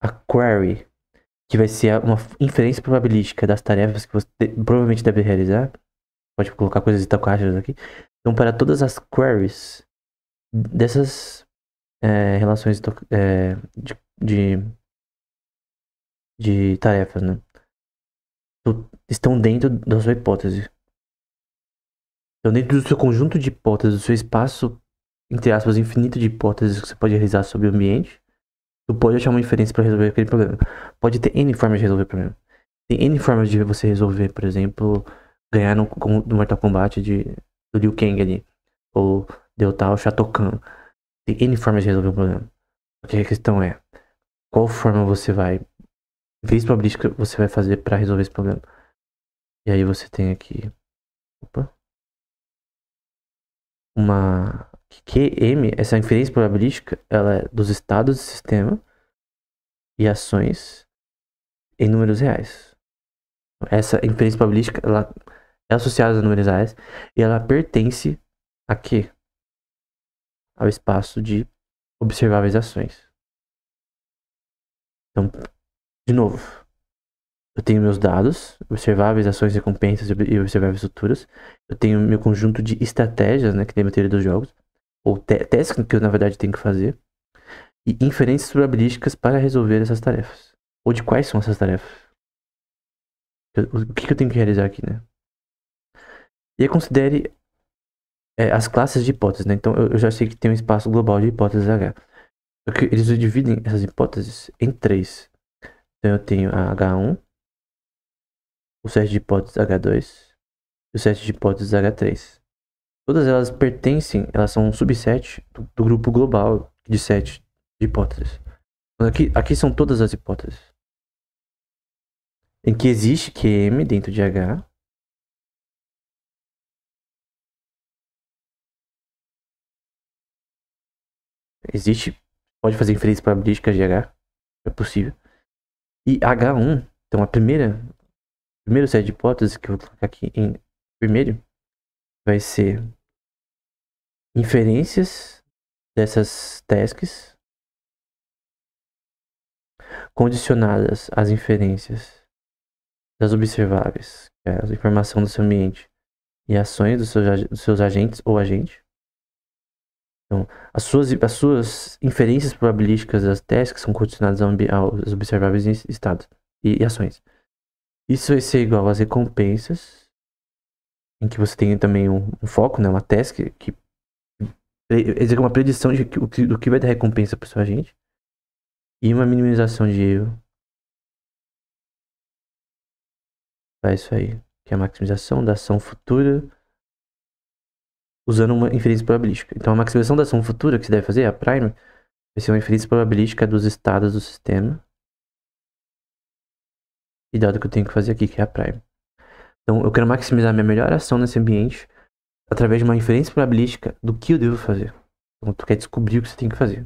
a query, que vai ser uma inferência probabilística das tarefas que você provavelmente deve realizar. Pode colocar coisas estocásticas aqui. Então, para todas as queries dessas relações de tarefas, né? Estão dentro da sua hipótese. Então, dentro do seu conjunto de hipóteses, do seu espaço, entre aspas, infinito de hipóteses que você pode realizar sobre o ambiente, tu pode achar uma inferência para resolver aquele problema. Pode ter N formas de resolver o problema. Tem N formas de você resolver, por exemplo, ganhar no Mortal Kombat do Liu Kang ali. Ou derrotar o Shao Kahn. Tem N formas de resolver o problema. Só que a questão é, qual forma você vai, vez probabilística você vai fazer para resolver esse problema. E aí você tem aqui, uma QM, essa inferência probabilística, ela é dos estados do sistema e ações em números reais. Essa inferência probabilística, ela é associada a números reais e ela pertence a quê? Ao espaço de observáveis ações. Então, de novo, eu tenho meus dados, observáveis, ações, recompensas e observáveis futuras. Eu tenho meu conjunto de estratégias, né, que tem a teoria dos jogos, ou testes que eu, na verdade, tenho que fazer, e inferências probabilísticas para resolver essas tarefas. Ou de quais são essas tarefas. O que eu tenho que realizar aqui, né? E aí considere as classes de hipóteses, né? Então, eu já sei que tem um espaço global de hipóteses H. Porque eles dividem essas hipóteses em três. Então, eu tenho a H1, o set de hipóteses H2 e o set de hipóteses H3. Todas elas pertencem, elas são um subset do grupo global de set de hipóteses. Aqui são todas as hipóteses. Em que existe QM dentro de H. Existe, pode fazer inferências probabilísticas de H. É possível. E H1, então primeiro set de hipóteses que eu vou colocar aqui em primeiro, vai ser inferências dessas tasks condicionadas às inferências das observáveis, que é a informação do seu ambiente, e ações dos seus agentes ou agente. Então, as suas inferências probabilísticas das tasks são condicionadas aos observáveis em estados e ações. Isso vai ser igual às recompensas, em que você tem também um foco, né, uma task que executa uma predição do que vai dar recompensa para o seu agente, e uma minimização de erro. Faz isso aí, que é a maximização da ação futura usando uma inferência probabilística. Então, a maximização da ação futura que você deve fazer, a prime, vai ser uma inferência probabilística dos estados do sistema e dado que eu tenho que fazer aqui, que é a prime. Então, eu quero maximizar minha melhor ação nesse ambiente através de uma inferência probabilística do que eu devo fazer. Então, tu quer descobrir o que você tem que fazer.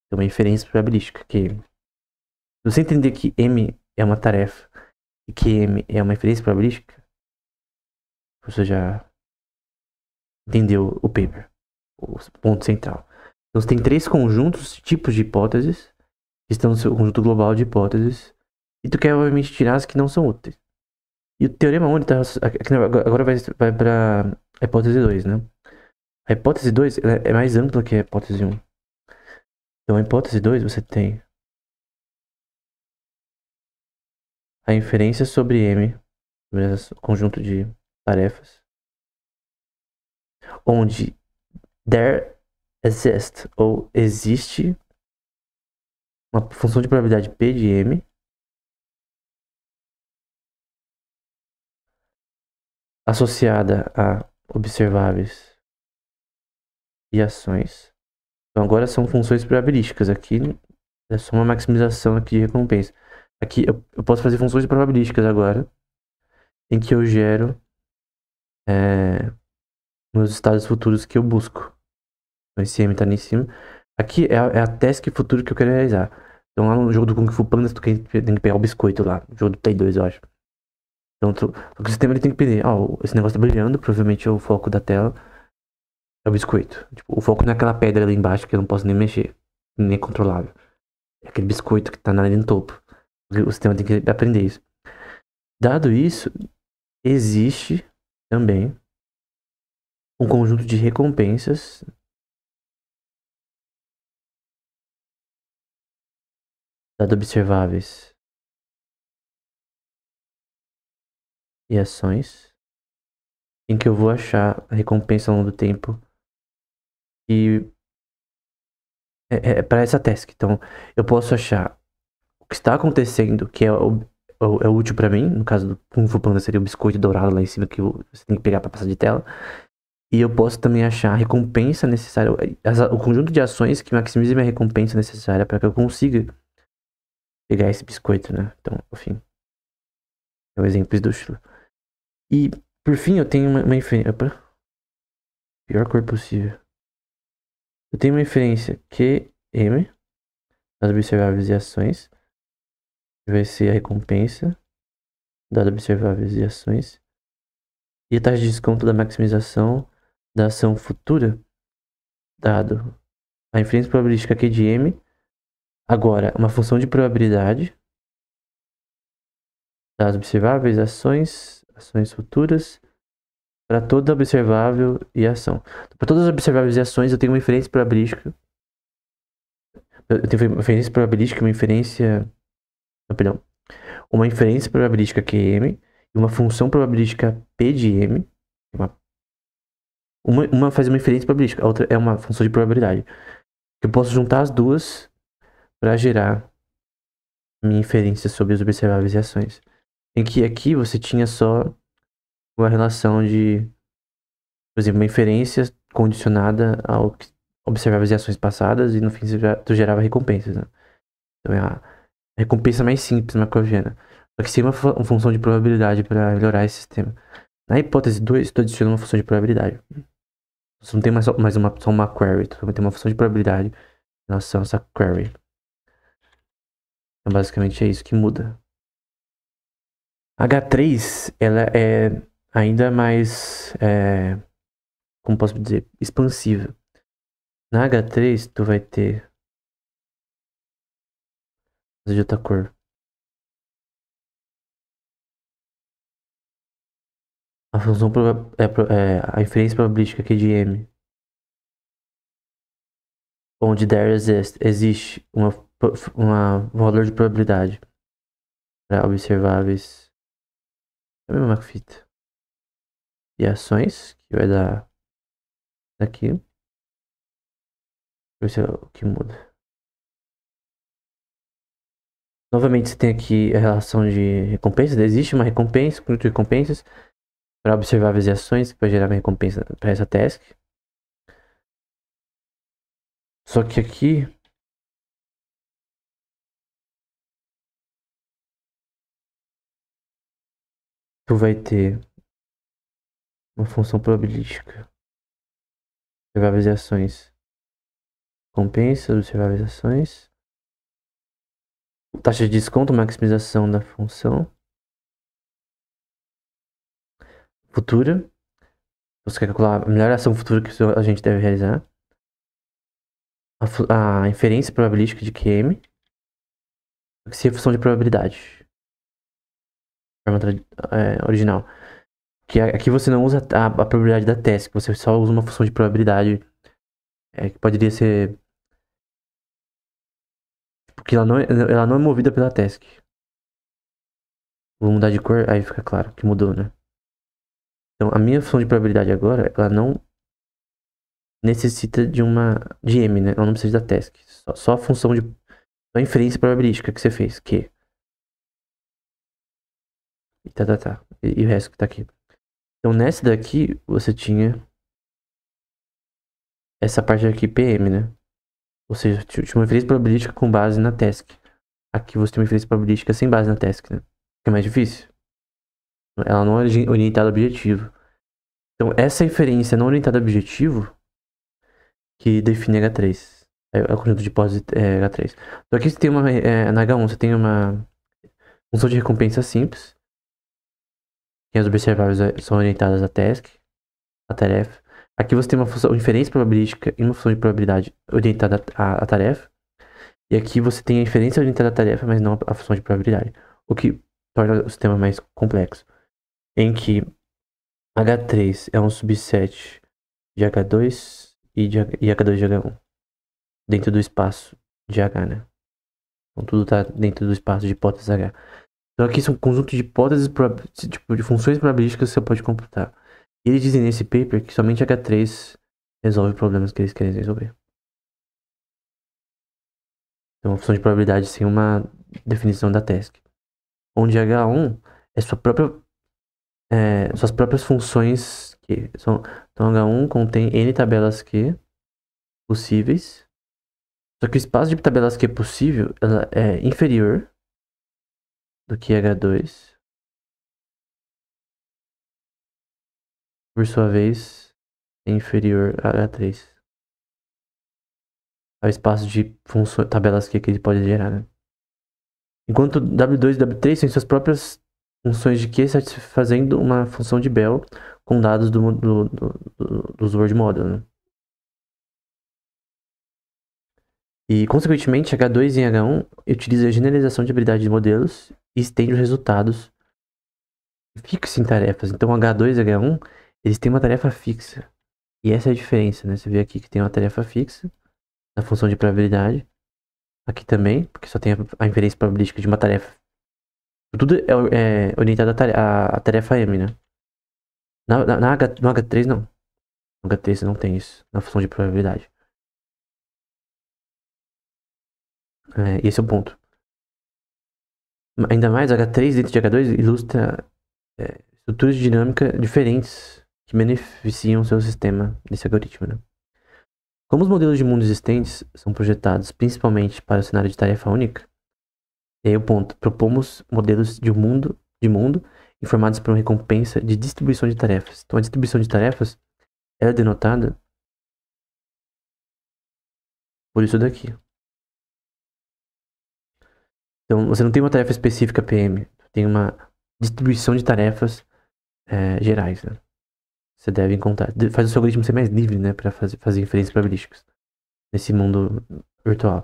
Então, uma inferência probabilística, que se você entender que M é uma tarefa e que M é uma inferência probabilística, você já entendeu o paper, o ponto central. Então, você tem 3 tipos de hipóteses, que estão no seu conjunto global de hipóteses, e tu quer, obviamente, tirar as que não são úteis. E o teorema único agora vai para a hipótese 2, né? A hipótese 2 é mais ampla que a hipótese 1. Então, a hipótese 2 você tem a inferência sobre M, sobre esse conjunto de tarefas, onde there exists, ou existe, uma função de probabilidade P de M associada a observáveis e ações. Então agora são funções probabilísticas. Aqui é só uma maximização aqui de recompensa. Aqui eu posso fazer funções probabilísticas agora, em que eu gero meus estados futuros que eu busco. Então esse M tá ali em cima. Aqui é a task futuro que eu quero realizar. Então lá no jogo do Kung Fu Panda, tu tem que pegar o biscoito lá. No jogo do Play 2, eu acho. Então o sistema ele tem que pedir. Esse negócio tá brilhando, provavelmente é o foco da tela. É o biscoito. Tipo, o foco não é aquela pedra ali embaixo que eu não posso nem mexer. Nem é controlável. É aquele biscoito que tá ali no topo. O sistema tem que aprender isso. Dado isso, existe também um conjunto de recompensas dado observáveis e ações em que eu vou achar a recompensa ao longo do tempo e é para essa task. Então, eu posso achar o que está acontecendo, que é útil para mim. No caso do Kung Fu Panda seria o biscoito dourado lá em cima que você tem que pegar para passar de tela. E eu posso também achar a recompensa necessária, o conjunto de ações que maximize minha recompensa necessária para que eu consiga pegar esse biscoito, né? Então, enfim. É o exemplo do estilo. E, por fim, eu tenho uma inferência. Pior cor possível. Eu tenho uma inferência QM, das observáveis e ações, que vai ser a recompensa, dado observáveis e ações, e a taxa de desconto da maximização da ação futura, dado a inferência probabilística Q de M, agora uma função de probabilidade, das observáveis, ações futuras, para toda observável e ação. Para todas as observáveis e ações, eu tenho uma inferência probabilística. Eu tenho uma inferência probabilística, uma inferência. Não, perdão. Uma inferência probabilística QM e uma função probabilística P de M. Uma faz uma inferência probabilística, a outra é uma função de probabilidade. Eu posso juntar as duas para gerar minha inferência sobre os observáveis e ações. Em que aqui você tinha só uma relação de, por exemplo, uma inferência condicionada ao observáveis e ações passadas e no fim tu gerava recompensas, né? Então é a recompensa mais simples macroviana. Só que sem uma função de probabilidade para melhorar esse sistema. Na hipótese 2, tu adiciona uma função de probabilidade. Você não tem mais só uma query, tu vai ter uma função de probabilidade em relação a essa query. Então basicamente é isso que muda. H3, ela é ainda mais, como posso dizer, expansiva. Na H3, tu vai ter de outra cor. A função a inferência probabilística QDM, onde there existe um valor de probabilidade para observáveis, é a mesma fita, e ações, que vai dar aqui. Deixa eu ver o que muda. Novamente, você tem aqui a relação de recompensas. Existe uma recompensa, conjunto de recompensas para observáveis e ações, que vai gerar uma recompensa para essa task. Só que aqui tu vai ter uma função probabilística. Observáveis e ações. Recompensas, observáveis e ações. Taxa de desconto, maximização da função. Futura. Você quer calcular a melhor ação futura que a gente deve realizar. A inferência probabilística de QM. Que é função de probabilidade. Forma original. Que aqui você não usa a probabilidade da task, você só usa uma função de probabilidade que poderia ser. Porque ela não é movida pela task. Vou mudar de cor, aí fica claro que mudou, né? Então a minha função de probabilidade agora, ela não necessita de M, né? Ela não precisa da task. Só a função de. Só a inferência probabilística que você fez, que. E tá. E o resto que tá aqui. Então nessa daqui, você tinha essa parte aqui PM, né? Ou seja, tinha uma inferência probabilística com base na task. Aqui você tem uma inferência probabilística sem base na task, né? Que é mais difícil. Ela não é orientada a objetivo. Então, essa inferência não orientada a objetivo que define H3. É o conjunto de hipóteses H3. Então, aqui você tem na H1 você tem uma função de recompensa simples. Que as observáveis são orientadas à task, à tarefa. Aqui você tem uma função de inferência probabilística e uma função de probabilidade orientada à tarefa. E aqui você tem a inferência orientada à tarefa, mas não a função de probabilidade. O que torna o sistema mais complexo. Em que H3 é um subset de H2 e H2 de H1. Dentro do espaço de H, né? Então tudo tá dentro do espaço de hipóteses H. Então aqui são um conjunto de hipóteses, tipo, de funções probabilísticas que você pode computar. E eles dizem nesse paper que somente H3 resolve problemas que eles querem resolver. Então, uma função de probabilidade sem uma definição da task. Onde H1 é suas próprias funções que são. Então, H1 contém N tabelas Q possíveis. Só que o espaço de tabelas Q possível ela é inferior do que H2. Por sua vez, é inferior a H3. Ao espaço de tabelas Q que ele pode gerar, né? Enquanto W2 e W3 têm suas próprias funções de Q satisfazendo uma função de Bell com dados dos word model, né? E, consequentemente, H2 e H1 utiliza a generalização de habilidade de modelos e estende os resultados fixos em tarefas. Então, H2 e H1, eles têm uma tarefa fixa. E essa é a diferença, né? Você vê aqui que tem uma tarefa fixa na função de probabilidade. Aqui também, porque só tem a inferência probabilística de uma tarefa. Tudo é orientado à tarefa M, né? No H3 não. No H3 você não tem isso, na função de probabilidade. E esse é o ponto. Ainda mais, H3 dentro de H2 ilustra estruturas de dinâmica diferentes que beneficiam o seu sistema desse algoritmo, né? Como os modelos de mundo existentes são projetados principalmente para o cenário de tarefa única, e aí o ponto, propomos modelos de mundo informados por uma recompensa de distribuição de tarefas. Então a distribuição de tarefas é denotada por isso daqui. Então você não tem uma tarefa específica PM, tem uma distribuição de tarefas gerais, né? Você deve encontrar. Faz o seu algoritmo ser mais livre, né? Para fazer inferências probabilísticas nesse mundo virtual.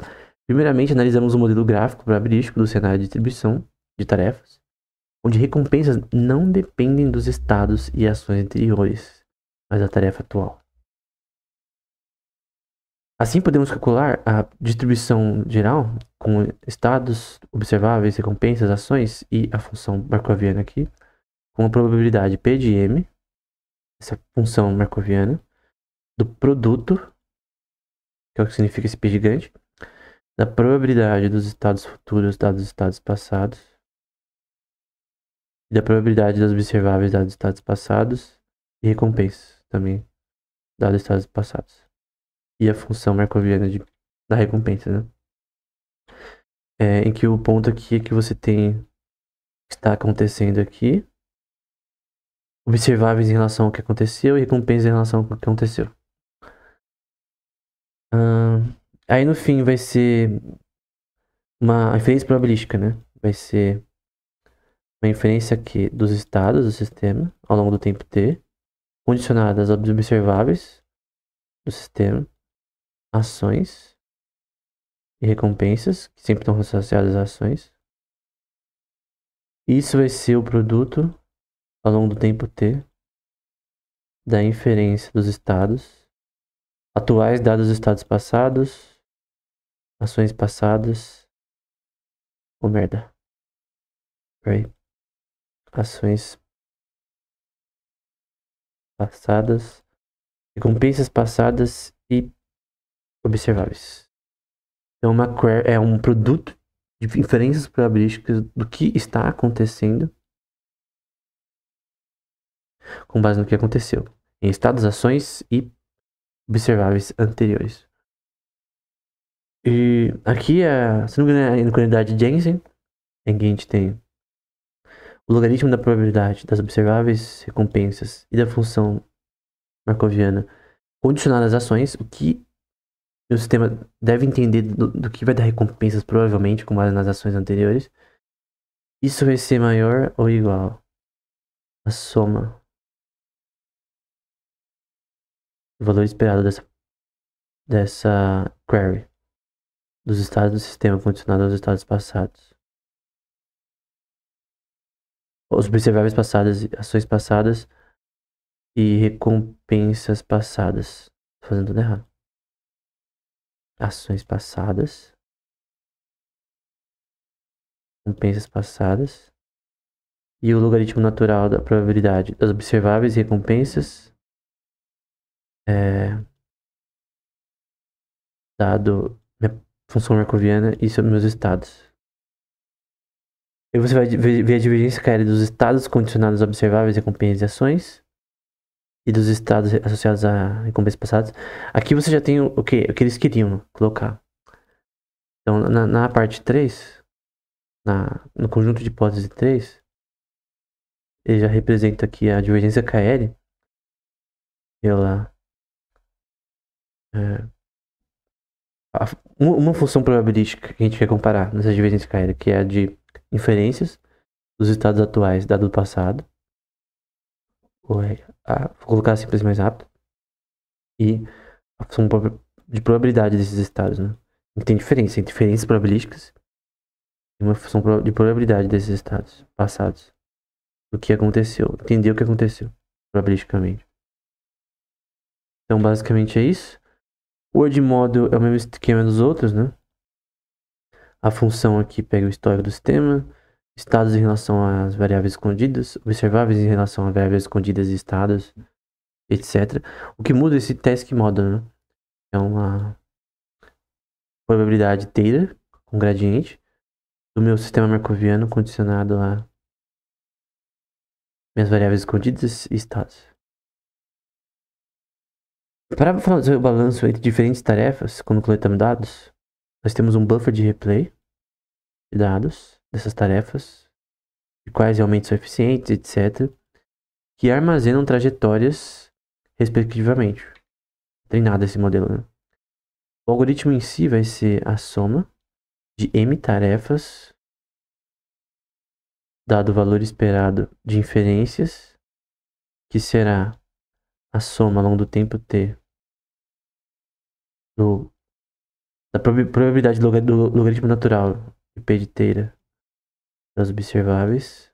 Primeiramente, analisamos o modelo gráfico probabilístico do cenário de distribuição de tarefas, onde recompensas não dependem dos estados e ações anteriores, mas da tarefa atual. Assim, podemos calcular a distribuição geral com estados observáveis, recompensas, ações e a função markoviana aqui, com a probabilidade P de M, essa função markoviana, do produto, que é o que significa esse P gigante, da probabilidade dos estados futuros dados os estados passados, e da probabilidade das observáveis dados os estados passados, e recompensas também dados os estados passados. E a função markoviana da recompensa, né? Em que o ponto aqui é que você está acontecendo aqui, observáveis em relação ao que aconteceu e recompensas em relação ao que aconteceu. Aí no fim vai ser uma inferência probabilística, né? Vai ser uma inferência aqui dos estados do sistema ao longo do tempo t, condicionadas aos observáveis do sistema, ações e recompensas, que sempre estão associadas a ações. Isso vai ser o produto ao longo do tempo t da inferência dos estados atuais dados os estados passados, ações passadas, merda. Peraí. Ações passadas, recompensas passadas e observáveis. Então, uma query é um produto de inferências probabilísticas do que está acontecendo com base no que aconteceu em estados, ações e observáveis anteriores. E aqui, se não me engano, é a inequalidade de Jensen, em que a gente tem o logaritmo da probabilidade das observáveis recompensas e da função markoviana condicionadas às ações, o que o sistema deve entender do que vai dar recompensas, provavelmente, com base nas ações anteriores. Isso vai ser maior ou igual à soma do valor esperado dessa query dos estados do sistema condicionado aos estados passados. Os observáveis passados, ações passadas e recompensas passadas. Tô fazendo tudo errado. Ações passadas, recompensas passadas e o logaritmo natural da probabilidade das observáveis e recompensas dado minha função markoviana e sobre meus estados. E você vai ver a divergência KL dos estados condicionados a observáveis, recompensas e ações e dos estados associados a recompensas passadas. Aqui você já tem o que eles queriam colocar. Então, na parte 3, no conjunto de hipótese 3, ele já representa aqui a divergência KL pela uma função probabilística que a gente quer comparar nessa divergência KL, que é a de inferências dos estados atuais dado o passado. Vou colocar simples mais rápido. E a função de probabilidade desses estados, né? Tem diferença entre inferências probabilísticas e uma função de probabilidade desses estados passados. O que aconteceu. Entender o que aconteceu probabilisticamente. Então, basicamente é isso. O word model é o mesmo esquema dos outros, né? A função aqui pega o histórico do sistema, estados em relação às variáveis escondidas, observáveis em relação a variáveis escondidas e estados, etc. O que muda é esse task model, né? É uma probabilidade theta com gradiente do meu sistema markoviano condicionado a minhas variáveis escondidas e estados. Para fazer o balanço entre diferentes tarefas, quando coletamos dados, nós temos um buffer de replay de dados dessas tarefas, de quais realmente são eficientes, etc., que armazenam trajetórias respectivamente. Treinado esse modelo, né? O algoritmo em si vai ser a soma de m tarefas dado o valor esperado de inferências, que será a soma ao longo do tempo t da probabilidade do logaritmo natural de p de theta das observáveis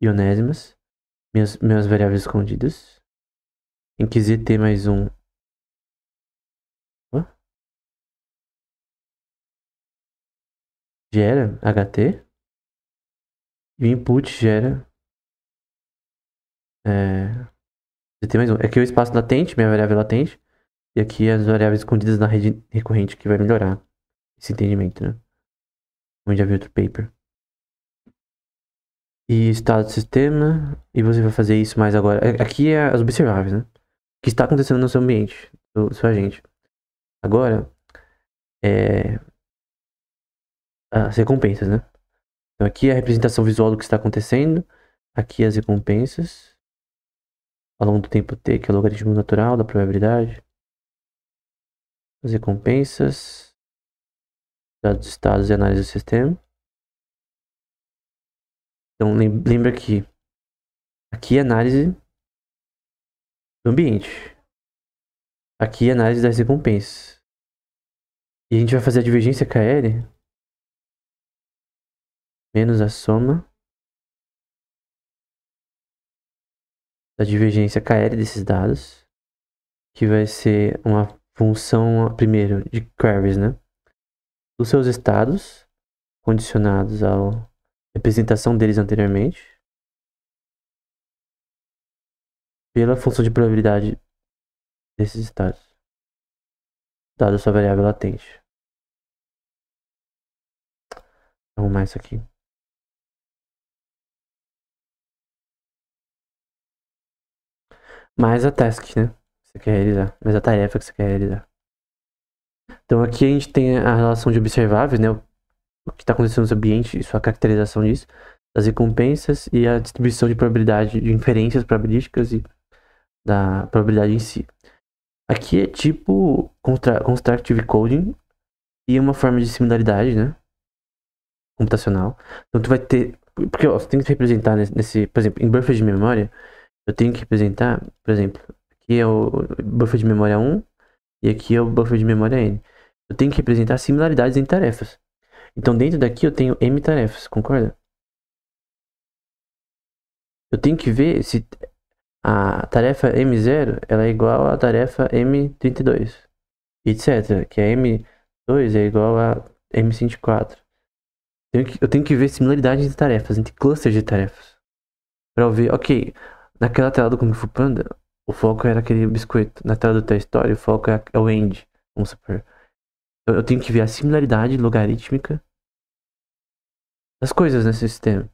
ionésimas, minhas variáveis escondidas, em que ZT mais um gera HT, e o input gera ZT mais um. Aqui é o espaço latente, minha variável latente, e aqui as variáveis escondidas na rede recorrente, que vai melhorar esse entendimento, né? Como já viu outro paper. E estado do sistema, e você vai fazer isso mais agora. Aqui é as observáveis, né? O que está acontecendo no seu ambiente, do seu agente. Agora, as recompensas, né? Então aqui é a representação visual do que está acontecendo. Aqui as recompensas. Ao longo do tempo t, que é o logaritmo natural da probabilidade. As recompensas. Dados estados e análise do sistema. Então lembra que aqui é análise do ambiente. Aqui é análise das recompensas. E a gente vai fazer a divergência KL menos a soma da divergência KL desses dados, que vai ser uma função, primeiro, de queries, né? Dos seus estados, condicionados à representação deles anteriormente, pela função de probabilidade desses estados, dada a sua variável latente. Vou arrumar isso aqui. Mais a task, né? Que você quer realizar. Mais a tarefa que você quer realizar. Então aqui a gente tem a relação de observáveis, né? O que está acontecendo no seu ambiente e sua caracterização disso, das recompensas e a distribuição de probabilidade, de inferências probabilísticas e da probabilidade em si. Aqui é tipo constructive coding e uma forma de similaridade, né? Computacional. Então tu vai ter... Porque ó, você tem que representar nesse... Por exemplo, em buffer de memória, eu tenho que representar... Por exemplo, aqui é o buffer de memória 1 e aqui é o buffer de memória N. Eu tenho que representar similaridades em tarefas. Então dentro daqui eu tenho M tarefas, concorda? Eu tenho que ver se a tarefa M0 ela é igual à tarefa M32, etc. Que a M2 é igual a M104. Eu tenho que ver similaridades de tarefas, entre clusters de tarefas. Pra eu ver, ok, naquela tela do Kung Fu Panda, o foco era aquele biscoito. Na tela do Toy Story, o foco é o Andy, vamos supor. Eu tenho que ver a similaridade logarítmica das coisas nesse sistema.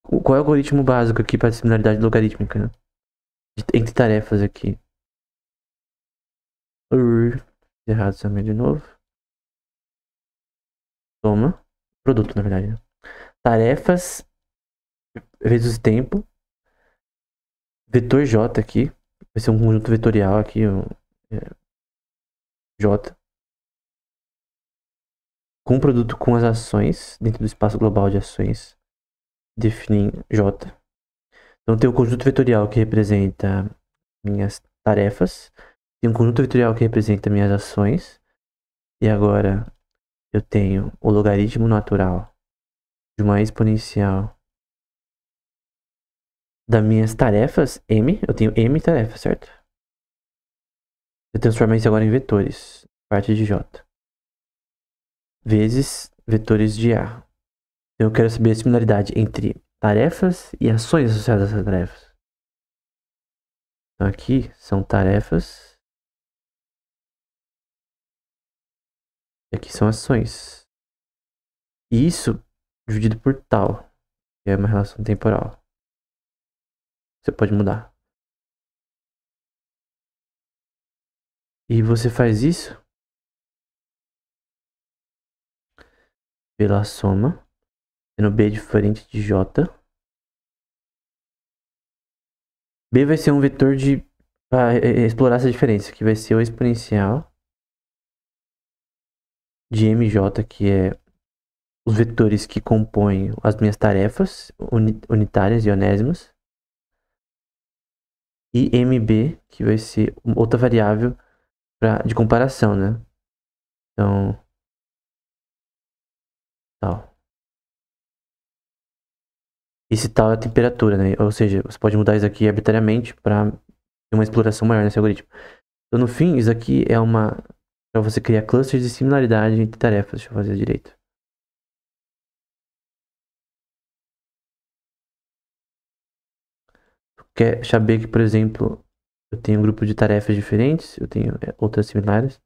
Qual é o algoritmo básico aqui para similaridade logarítmica, né? Entre tarefas aqui. Errado também de novo. Toma. Produto, na verdade, né? Tarefas vezes tempo. Vetor J aqui. Vai ser um conjunto vetorial aqui. J. Com o produto com as ações. Dentro do espaço global de ações. Definem J. Então tem o conjunto vetorial que representa minhas tarefas. Tem um conjunto vetorial que representa minhas ações. E agora eu tenho o logaritmo natural de uma exponencial das minhas tarefas, M, eu tenho M tarefas, certo? Eu transformo isso agora em vetores, parte de J, vezes vetores de A. Então eu quero saber a similaridade entre tarefas e ações associadas a essas tarefas. Então aqui são tarefas, e aqui são ações. E isso dividido por tal, que é uma relação temporal. Você pode mudar. E você faz isso pela soma, sendo B diferente de J. B vai ser um vetor de para explorar essa diferença, que vai ser o exponencial de MJ, que é os vetores que compõem as minhas tarefas unitárias e onésimas, e MB, que vai ser outra variável de comparação, né? Então, tal. Esse tal é a temperatura, né? Ou seja, você pode mudar isso aqui arbitrariamente para ter uma exploração maior nesse algoritmo. Então, no fim, isso aqui é para você criar clusters de similaridade entre tarefas. Deixa eu fazer direito. Quer saber que, por exemplo, eu tenho um grupo de tarefas diferentes, eu tenho outras similares.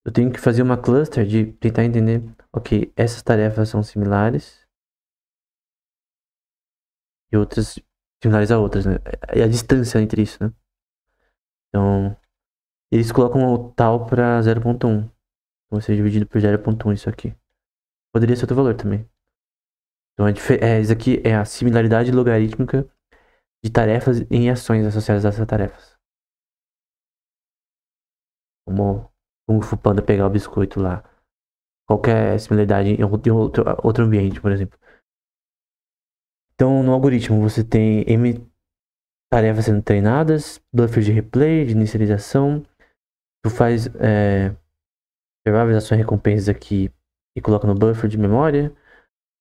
Eu tenho que fazer uma cluster de tentar entender, ok, essas tarefas são similares e outras similares a outras, né? É a distância entre isso, né? Então, eles colocam o tal para 0.1. Então, vai ser dividido por 0.1 isso aqui. Poderia ser outro valor também. Então, isso aqui é a similaridade logarítmica de tarefas em ações associadas a essas tarefas. Como o Fu Panda pegar o biscoito lá. Qualquer similaridade em outro ambiente, por exemplo. Então, no algoritmo, você tem M tarefas sendo treinadas, buffers de replay, de inicialização. Tu faz observáveis ações e recompensas aqui e coloca no buffer de memória.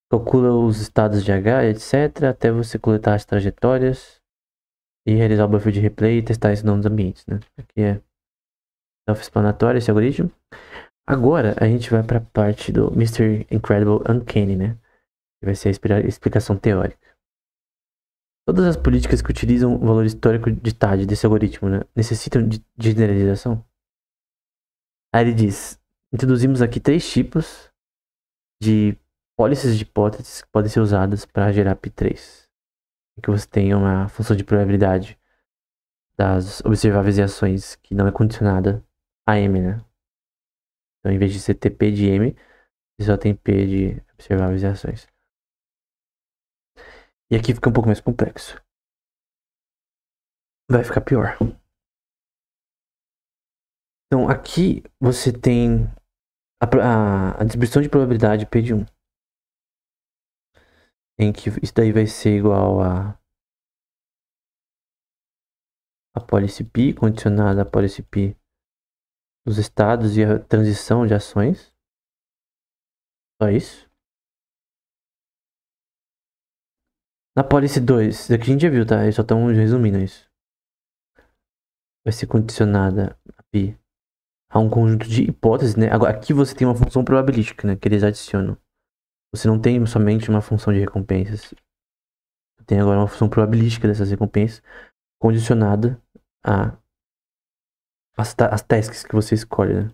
Calcula os estados de H, etc. Até você coletar as trajetórias e realizar o buffer de replay e testar isso nos ambientes, né? Aqui é self-explanatório esse algoritmo. Agora a gente vai para a parte do Mr. Incredible Uncanny, né? Que vai ser a explicação teórica. Todas as políticas que utilizam o valor histórico de TAD desse algoritmo, né, necessitam de generalização? Aí ele diz: introduzimos aqui 3 tipos de pólices de hipóteses que podem ser usadas para gerar P3. Em que você tem uma função de probabilidade das observáveis e ações que não é condicionada a M, né? Então, em vez de ser TP de M, você só tem P de observáveis e ações. E aqui fica um pouco mais complexo. Vai ficar pior. Então, aqui você tem a distribuição de probabilidade P de 1. Em que isso daí vai ser igual a policy P condicionada a policy P dos estados e a transição de ações. Só isso. Na policy 2, isso aqui a gente já viu, tá? Eles só estão resumindo isso. Vai ser condicionada a P a um conjunto de hipóteses, né? Agora, aqui você tem uma função probabilística, né? Que eles adicionam. Você não tem somente uma função de recompensas. Tem agora uma função probabilística dessas recompensas condicionada a as tasks que você escolhe, né?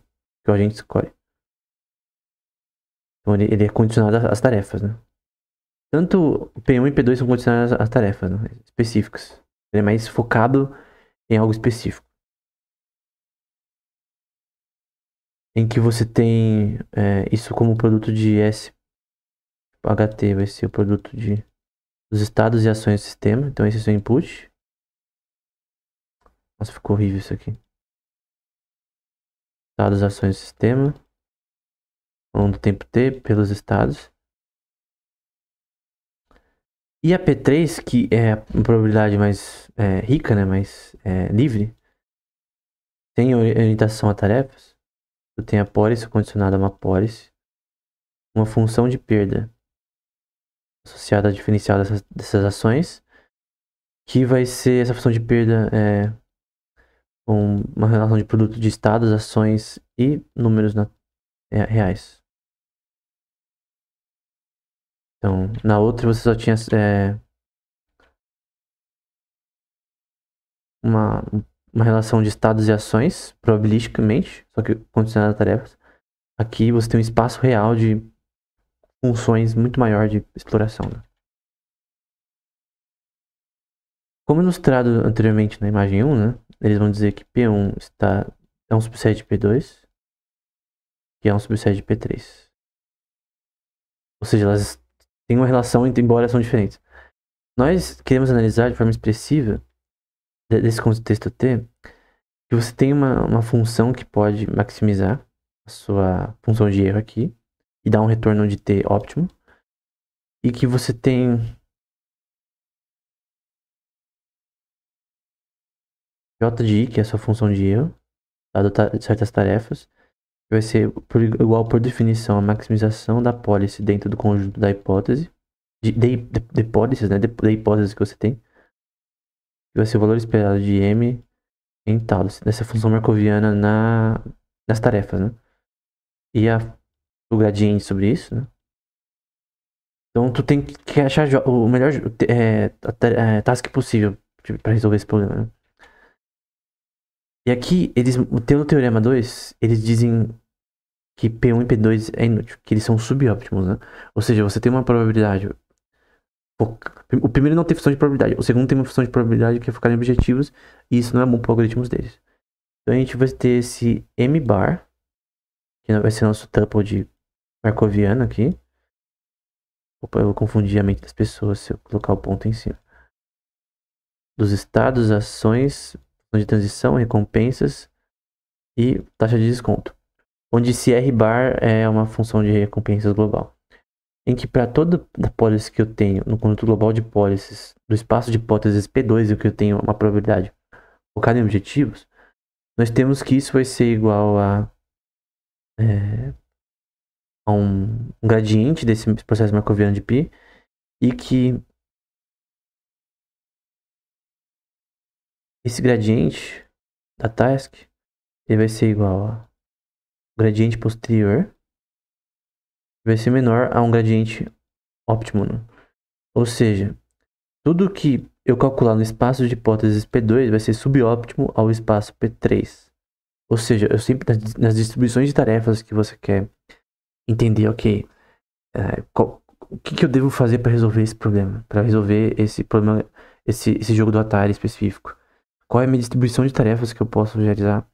Que o agente escolhe. Então ele é condicionado às tarefas, né? Tanto o P1 e P2 são condicionados às tarefas, né? Específicas. Ele é mais focado em algo específico. Em que você tem isso como produto de S. HT vai ser o produto dos estados e ações do sistema. Então esse é o seu input. Nossa, ficou horrível isso aqui. Estados e ações do sistema. Ao longo do tempo T, pelos estados. E a P3, que é a probabilidade mais rica, né? Mais livre. Tem orientação a tarefas. Tu tem a policy condicionada a uma policy. Uma função de perda associada ao diferencial dessas ações. Que vai ser essa função de perda com uma relação de produto de estados, ações e números reais. Então, na outra você só tinha uma relação de estados e ações, probabilisticamente, só que condicionada a tarefas. Aqui você tem um espaço real de funções muito maior de exploração, né? Como ilustrado anteriormente na imagem 1, né? Eles vão dizer que P1 é um subset de P2, que é um subset de P3. Ou seja, elas têm uma relação, embora são diferentes. Nós queremos analisar de forma expressiva, desse contexto T, que você tem uma função que pode maximizar a sua função de erro aqui e dar um retorno de T óptimo. E que você tem J de I, que é a sua função de erro, dado certas tarefas, que vai ser igual por definição a maximização da policy dentro do conjunto da hipótese. da hipóteses, né? Da hipótese que você tem. Que vai ser o valor esperado de M em tal, dessa função marcoviana nas tarefas, né? E o gradiente sobre isso, né? Então tu tem que achar o melhor task possível para resolver esse problema, né? E aqui, pelo Teorema 2, eles dizem que P1 e P2 é inútil, que eles são subóptimos, né? Ou seja, você tem uma probabilidade. O primeiro não tem função de probabilidade, o segundo tem uma função de probabilidade que é focar em objetivos, e isso não é bom para algoritmos deles. Então a gente vai ter esse M bar, que vai ser nosso tuple de Markoviano aqui. Opa, eu vou confundir a mente das pessoas se eu colocar o ponto em cima. Dos estados, ações, de transição, recompensas e taxa de desconto. Onde esse R bar é uma função de recompensas global. Em que para toda a pólice que eu tenho no conjunto global de pólices do espaço de hipóteses P2, em que eu tenho uma probabilidade focada em objetivos, nós temos que isso vai ser igual a um gradiente desse processo markoviano de π, e que esse gradiente da task ele vai ser igual a gradiente posterior vai ser menor a um gradiente óptimo, né? Ou seja, tudo que eu calcular no espaço de hipóteses P2 vai ser subóptimo ao espaço P3. Ou seja, eu sempre nas distribuições de tarefas que você quer entender, ok, o que eu devo fazer para resolver esse problema, para resolver esse problema, esse jogo do Atari específico. Qual é a minha distribuição de tarefas que eu posso realizar?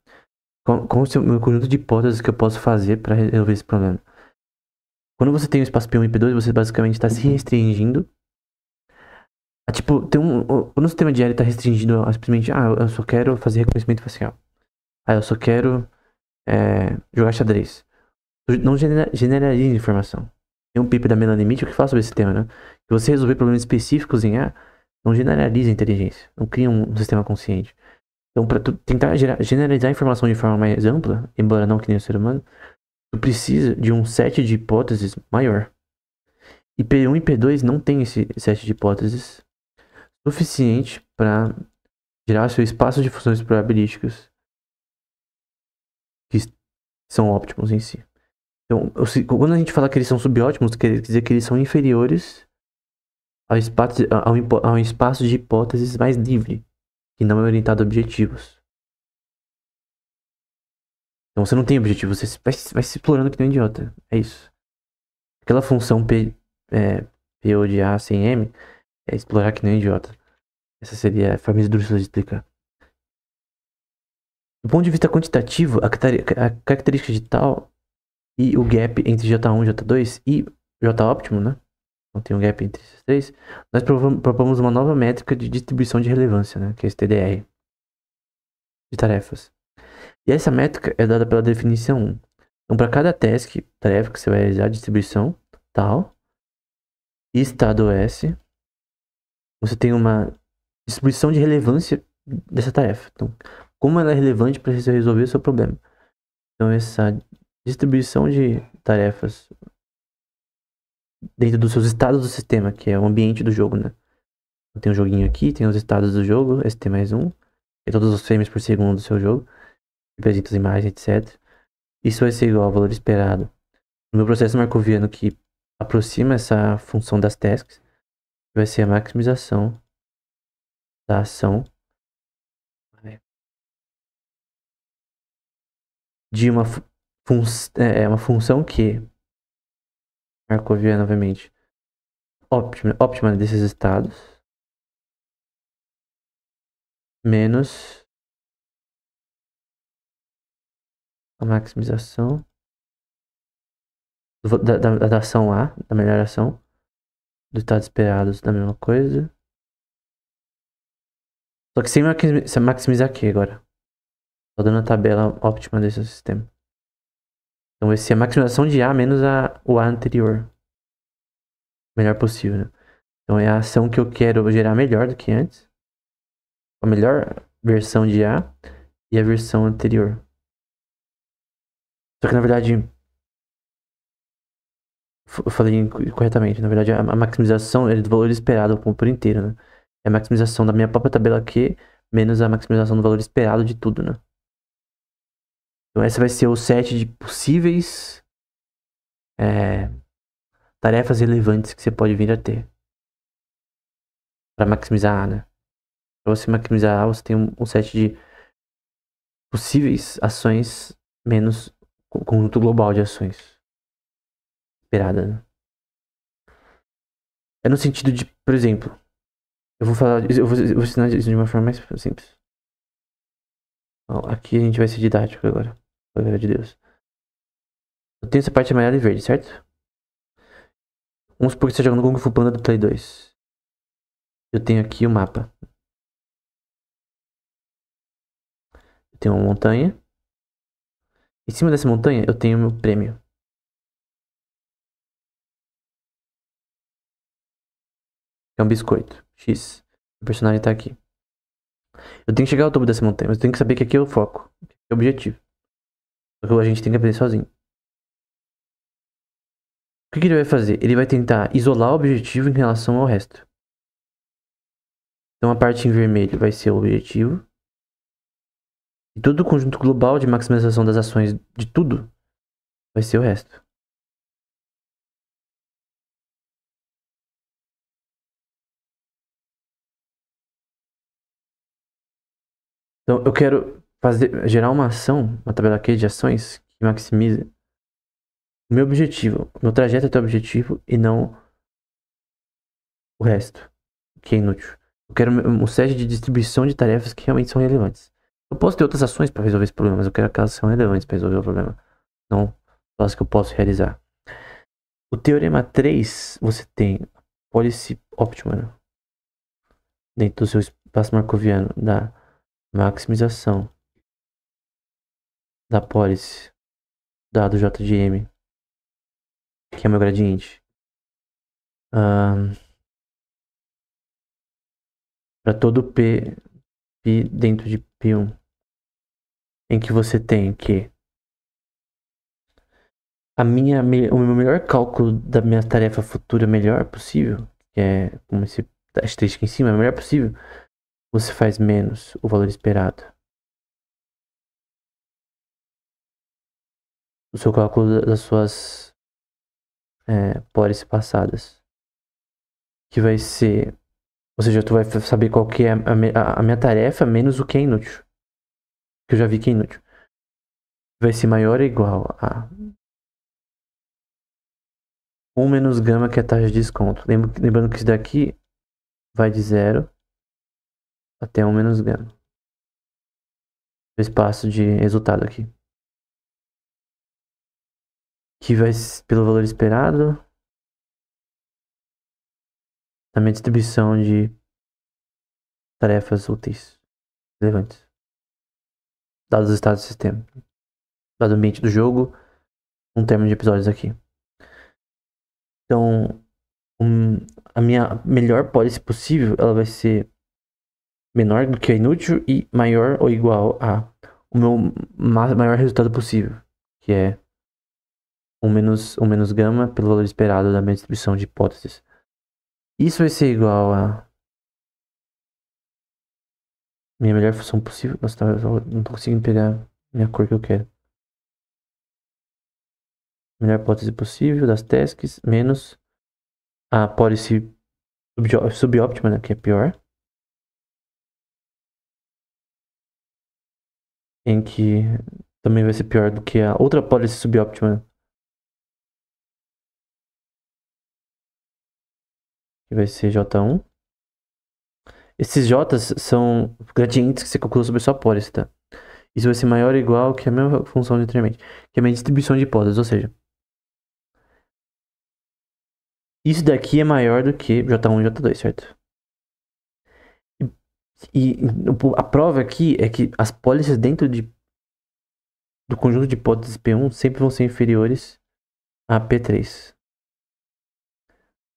Qual é o meu conjunto de hipóteses que eu posso fazer para resolver esse problema? Quando você tem o espaço P1 e P2, você basicamente está se restringindo. Tipo, quando o sistema de L está restringido a simplesmente, eu só quero fazer reconhecimento facial. Eu só quero jogar xadrez. Não generaliza informação. Tem um paper da Melanie Mitchell que fala sobre esse tema, né? Se você resolver problemas específicos em A, não generaliza a inteligência. Não cria um sistema consciente. Então, para tu tentar generalizar a informação de forma mais ampla, embora não que nem o ser humano, tu precisa de um set de hipóteses maior. E P1 e P2 não tem esse set de hipóteses suficiente para gerar seu espaço de funções probabilísticas que são óptimos em si. Então, quando a gente fala que eles são subótimos, quer dizer que eles são inferiores ao espaço de hipóteses mais livre, que não é orientado a objetivos. Então você não tem objetivo, você vai se explorando que nem um idiota. É isso. Aquela função PO de A sem M é explorar que nem um idiota. Essa seria a forma esdrúxula de explicar. Do ponto de vista quantitativo, a característica de tal e o gap entre J1, J2 e J óptimo, né? Então tem um gap entre esses três. Nós propomos uma nova métrica de distribuição de relevância, né? Que é esse TDR de tarefas. E essa métrica é dada pela definição 1. Então, para cada tarefa que você vai realizar, distribuição tal e estado S, você tem uma distribuição de relevância dessa tarefa. Então, como ela é relevante para você resolver o seu problema. Então, essa distribuição de tarefas dentro dos seus estados do sistema, que é o ambiente do jogo, né? Tem um joguinho aqui, tem os estados do jogo, ST mais 1, e todos os frames por segundo do seu jogo, representa as imagens, etc. Isso vai ser igual ao valor esperado no meu processo markoviano que aproxima essa função das tasks, vai ser a maximização da ação de uma função que, markoviana novamente, óptima desses estados, menos a maximização da ação A, da melhor ação, dos estados esperados da mesma coisa. Só que sem maximizar aqui agora. Tô dando a tabela óptima desse sistema. Então vai ser a maximização de A menos o A anterior. Melhor possível, né? Então é a ação que eu quero gerar melhor do que antes. A melhor versão de A e a versão anterior. Só que na verdade, Eu falei corretamente. Na verdade, a maximização é do valor esperado por inteiro, né? É a maximização da minha própria tabela Q menos a maximização do valor esperado de tudo, né? Então, esse vai ser o set de possíveis tarefas relevantes que você pode vir a ter. Para maximizar A, né? Para você maximizar A, você tem um set de possíveis ações menos o conjunto global de ações esperada, né? É no sentido de, por exemplo, eu vou ensinar isso de uma forma mais simples. Ó, aqui a gente vai ser didático agora. Glória de Deus. Eu tenho essa parte amarela e verde, certo? Vamos supor que você está jogando Kung Fu Panda do Play 2. Eu tenho aqui o mapa. Eu tenho uma montanha. Em cima dessa montanha eu tenho o meu prêmio. Que é um biscoito. X. O personagem tá aqui. Eu tenho que chegar ao topo dessa montanha, mas eu tenho que saber que aqui é o foco. Que é o objetivo. Só que a gente tem que aprender sozinho. O que ele vai fazer? Ele vai tentar isolar o objetivo em relação ao resto. Então a parte em vermelho vai ser o objetivo. E todo o conjunto global de maximização das ações de tudo vai ser o resto. Então eu quero gerar uma ação, uma tabela aqui de ações que maximize o meu objetivo, o meu trajeto até o objetivo e não o resto, que é inútil. Eu quero um set de distribuição de tarefas que realmente são relevantes. Eu posso ter outras ações para resolver esse problema, mas eu quero que elas sejam relevantes para resolver o problema. Não as que eu posso realizar. O teorema 3, você tem policy optimal dentro do seu espaço markoviano da maximização da policy dado JDM, que é meu gradiente, para todo P dentro de P1, em que você tem que o meu melhor cálculo da minha tarefa futura melhor possível, que é como esse asterisco em cima, é o melhor possível, você faz menos o valor esperado. O seu cálculo das suas policy passadas. Que vai ser... Ou seja, tu vai saber qual que é a minha tarefa menos o que é inútil. Que eu já vi que é inútil. Vai ser maior ou igual a 1 menos gama, que é a taxa de desconto. Lembrando que isso daqui vai de 0 até 1 menos gama. O espaço de resultado aqui. Que vai pelo valor esperado. Na minha distribuição de tarefas úteis relevantes. Dados os estados do sistema. Dado o ambiente do jogo. Um termo de episódios aqui. Então, a minha melhor policy possível, ela vai ser menor do que a inútil e maior ou igual a o meu maior resultado possível, que é 1 menos gama pelo valor esperado da minha distribuição de hipóteses. Isso vai ser igual a minha melhor função possível. Nossa, eu não tô conseguindo pegar minha cor que eu quero. Melhor hipótese possível das tasks menos a policy subóptima, né, que é pior. Em que também vai ser pior do que a outra policy subóptima, que vai ser J1. Esses J's são gradientes que você calcula sobre a sua policy, tá? Isso vai ser maior ou igual que a mesma função de anteriormente, que é a minha distribuição de hipóteses, ou seja, isso daqui é maior do que J1 e J2, certo? E a prova aqui é que as policies dentro do conjunto de hipóteses P1 sempre vão ser inferiores a P3.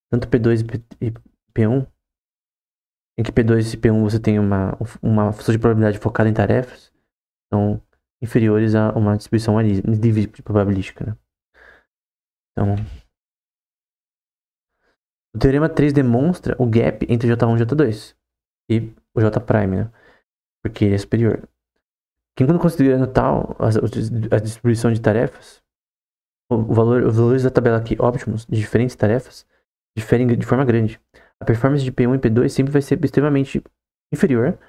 Tanto P2 e P1, em que P2 e P1 você tem uma função de probabilidade focada em tarefas, são inferiores a uma distribuição de probabilística, né? Então, O teorema 3 demonstra o gap entre J1 e J2 e o J', né? Porque ele é superior. Que quando considerando tal a distribuição de tarefas, os valores da tabela aqui óptimos de diferentes tarefas diferem de forma grande. A performance de P1 e P2 sempre vai ser extremamente inferior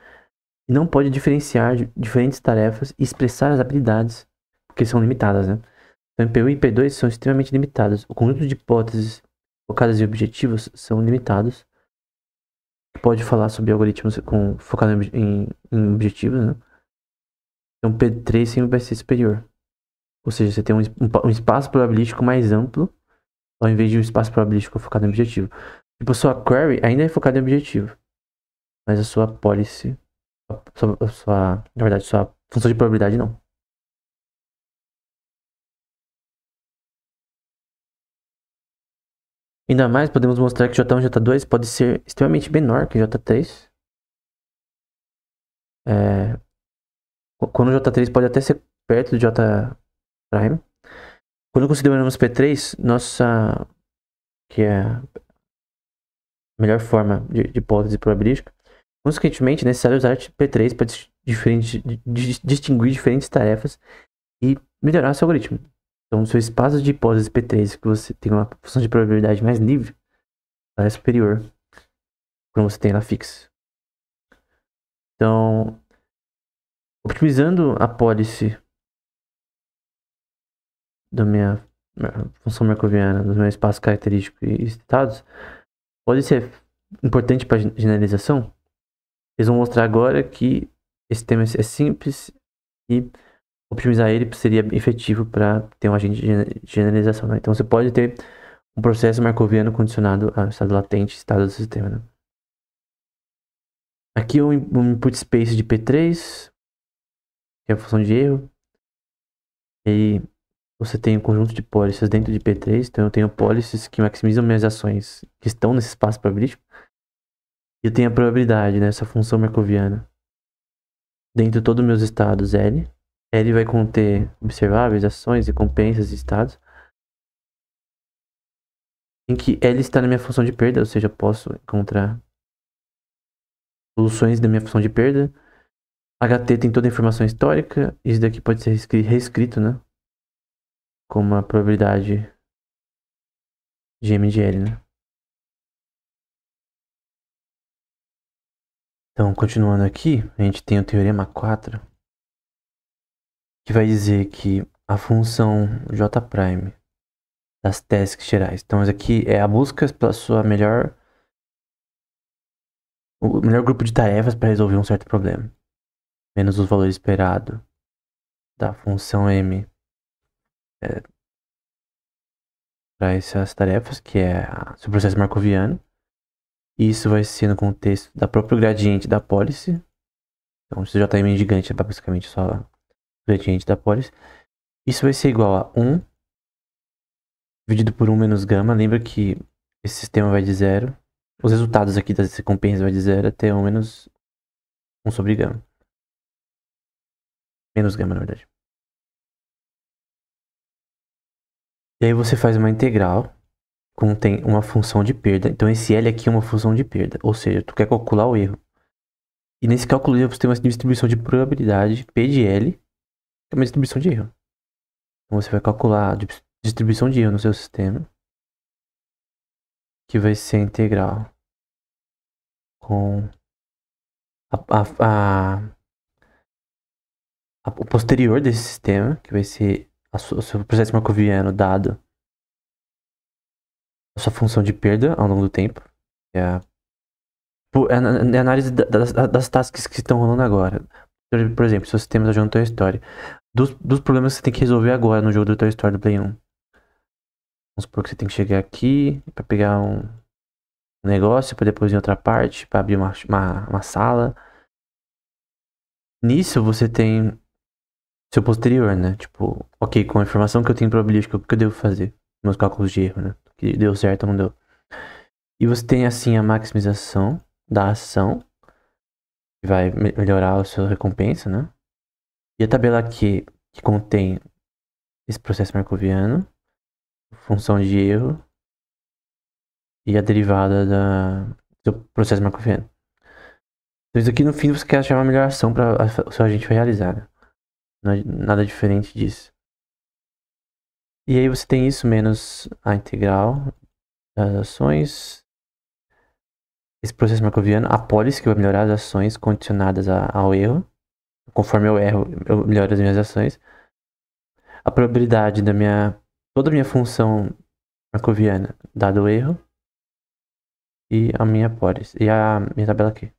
e não pode diferenciar de diferentes tarefas e expressar as habilidades, porque são limitadas, né? Então, P1 e P2 são extremamente limitados. O conjunto de hipóteses focadas em objetivos são limitados. Pode falar sobre algoritmos focados em objetivos, né? Então, P3 sempre vai ser superior. Ou seja, você tem um espaço probabilístico mais amplo, ao invés de um espaço probabilístico focado em objetivo. Tipo, a sua query ainda é focada em objetivo, mas a sua policy, na verdade, sua função de probabilidade não. Ainda mais, podemos mostrar que J1 e J2 pode ser extremamente menor que J3. Quando o J3 pode até ser perto do J'. Quando consideramos P3, que é a melhor forma de hipótese probabilística, consequentemente, é necessário usar P3 para distinguir diferentes tarefas e melhorar seu algoritmo. Então, seu espaço de hipótese P3, que você tem uma função de probabilidade mais livre, é superior quando você tem ela fixa. Então, optimizando a policy da minha função markoviana, dos meus espaços característicos e estados, pode ser importante para generalização. Eles vão mostrar agora que esse tema é simples e optimizar ele seria efetivo para ter um agente de generalização. Né? Então você pode ter um processo markoviano condicionado a estado latente, estado do sistema. Né? Aqui um input space de P3, que é a função de erro. E você tem um conjunto de policies dentro de P3, então eu tenho policies que maximizam minhas ações que estão nesse espaço probabilístico. E eu tenho a probabilidade, né, essa função markoviana. Dentro de todos os meus estados L. L vai conter observáveis, ações, recompensas e estados. Em que L está na minha função de perda, ou seja, eu posso encontrar soluções da minha função de perda. HT tem toda a informação histórica. Isso daqui pode ser reescrito, né? Como a probabilidade de M de L, né? Então, continuando aqui, a gente tem o teorema 4, que vai dizer que a função J' das tasks gerais. Então, isso aqui é a busca pela sua o melhor grupo de tarefas para resolver um certo problema. Menos o valor esperado da função M para essas tarefas, que é o seu processo markoviano. Isso vai ser no contexto da própria gradiente da policy. Então, se o JM gigante é basicamente só o gradiente da policy. Isso vai ser igual a 1 dividido por 1 menos gama. Lembra que esse sistema vai de 0. Os resultados aqui das recompensas vai de 0 até 1 menos 1 sobre gama. Menos gama, na verdade. E aí você faz uma integral, contém uma função de perda. Então esse L aqui é uma função de perda. Ou seja, tu quer calcular o erro. E nesse cálculo você tem uma distribuição de probabilidade, P de L, que é uma distribuição de erro. Então você vai calcular a distribuição de erro no seu sistema, que vai ser integral com o posterior desse sistema, que vai ser o seu processo markoviano dado a sua função de perda ao longo do tempo. É a análise das tasks que estão rolando agora. Por exemplo, seu sistema está jogando Toy Story. Dos problemas que você tem que resolver agora no jogo do Toy Story do Play 1. Vamos supor que você tem que chegar aqui para pegar um negócio, para depois ir em outra parte, para abrir uma sala. Nisso você tem seu posterior, né? Tipo, ok, com a informação que eu tenho probabilística, o que eu devo fazer? Meus cálculos de erro, né? Que deu certo ou não deu. E você tem assim a maximização da ação, que vai melhorar a sua recompensa, né? E a tabela aqui, que contém esse processo markoviano, função de erro e a derivada do processo markoviano. Então isso aqui no fim você quer achar uma melhor ação para o seu agente realizar, né? Não é nada diferente disso. E aí você tem isso menos a integral das ações. Esse processo markoviano, a pólice que vai melhorar as ações condicionadas ao erro. Conforme eu erro, eu melhoro as minhas ações. A probabilidade toda a minha função markoviana dado o erro. E a minha pólice. E a minha tabela aqui.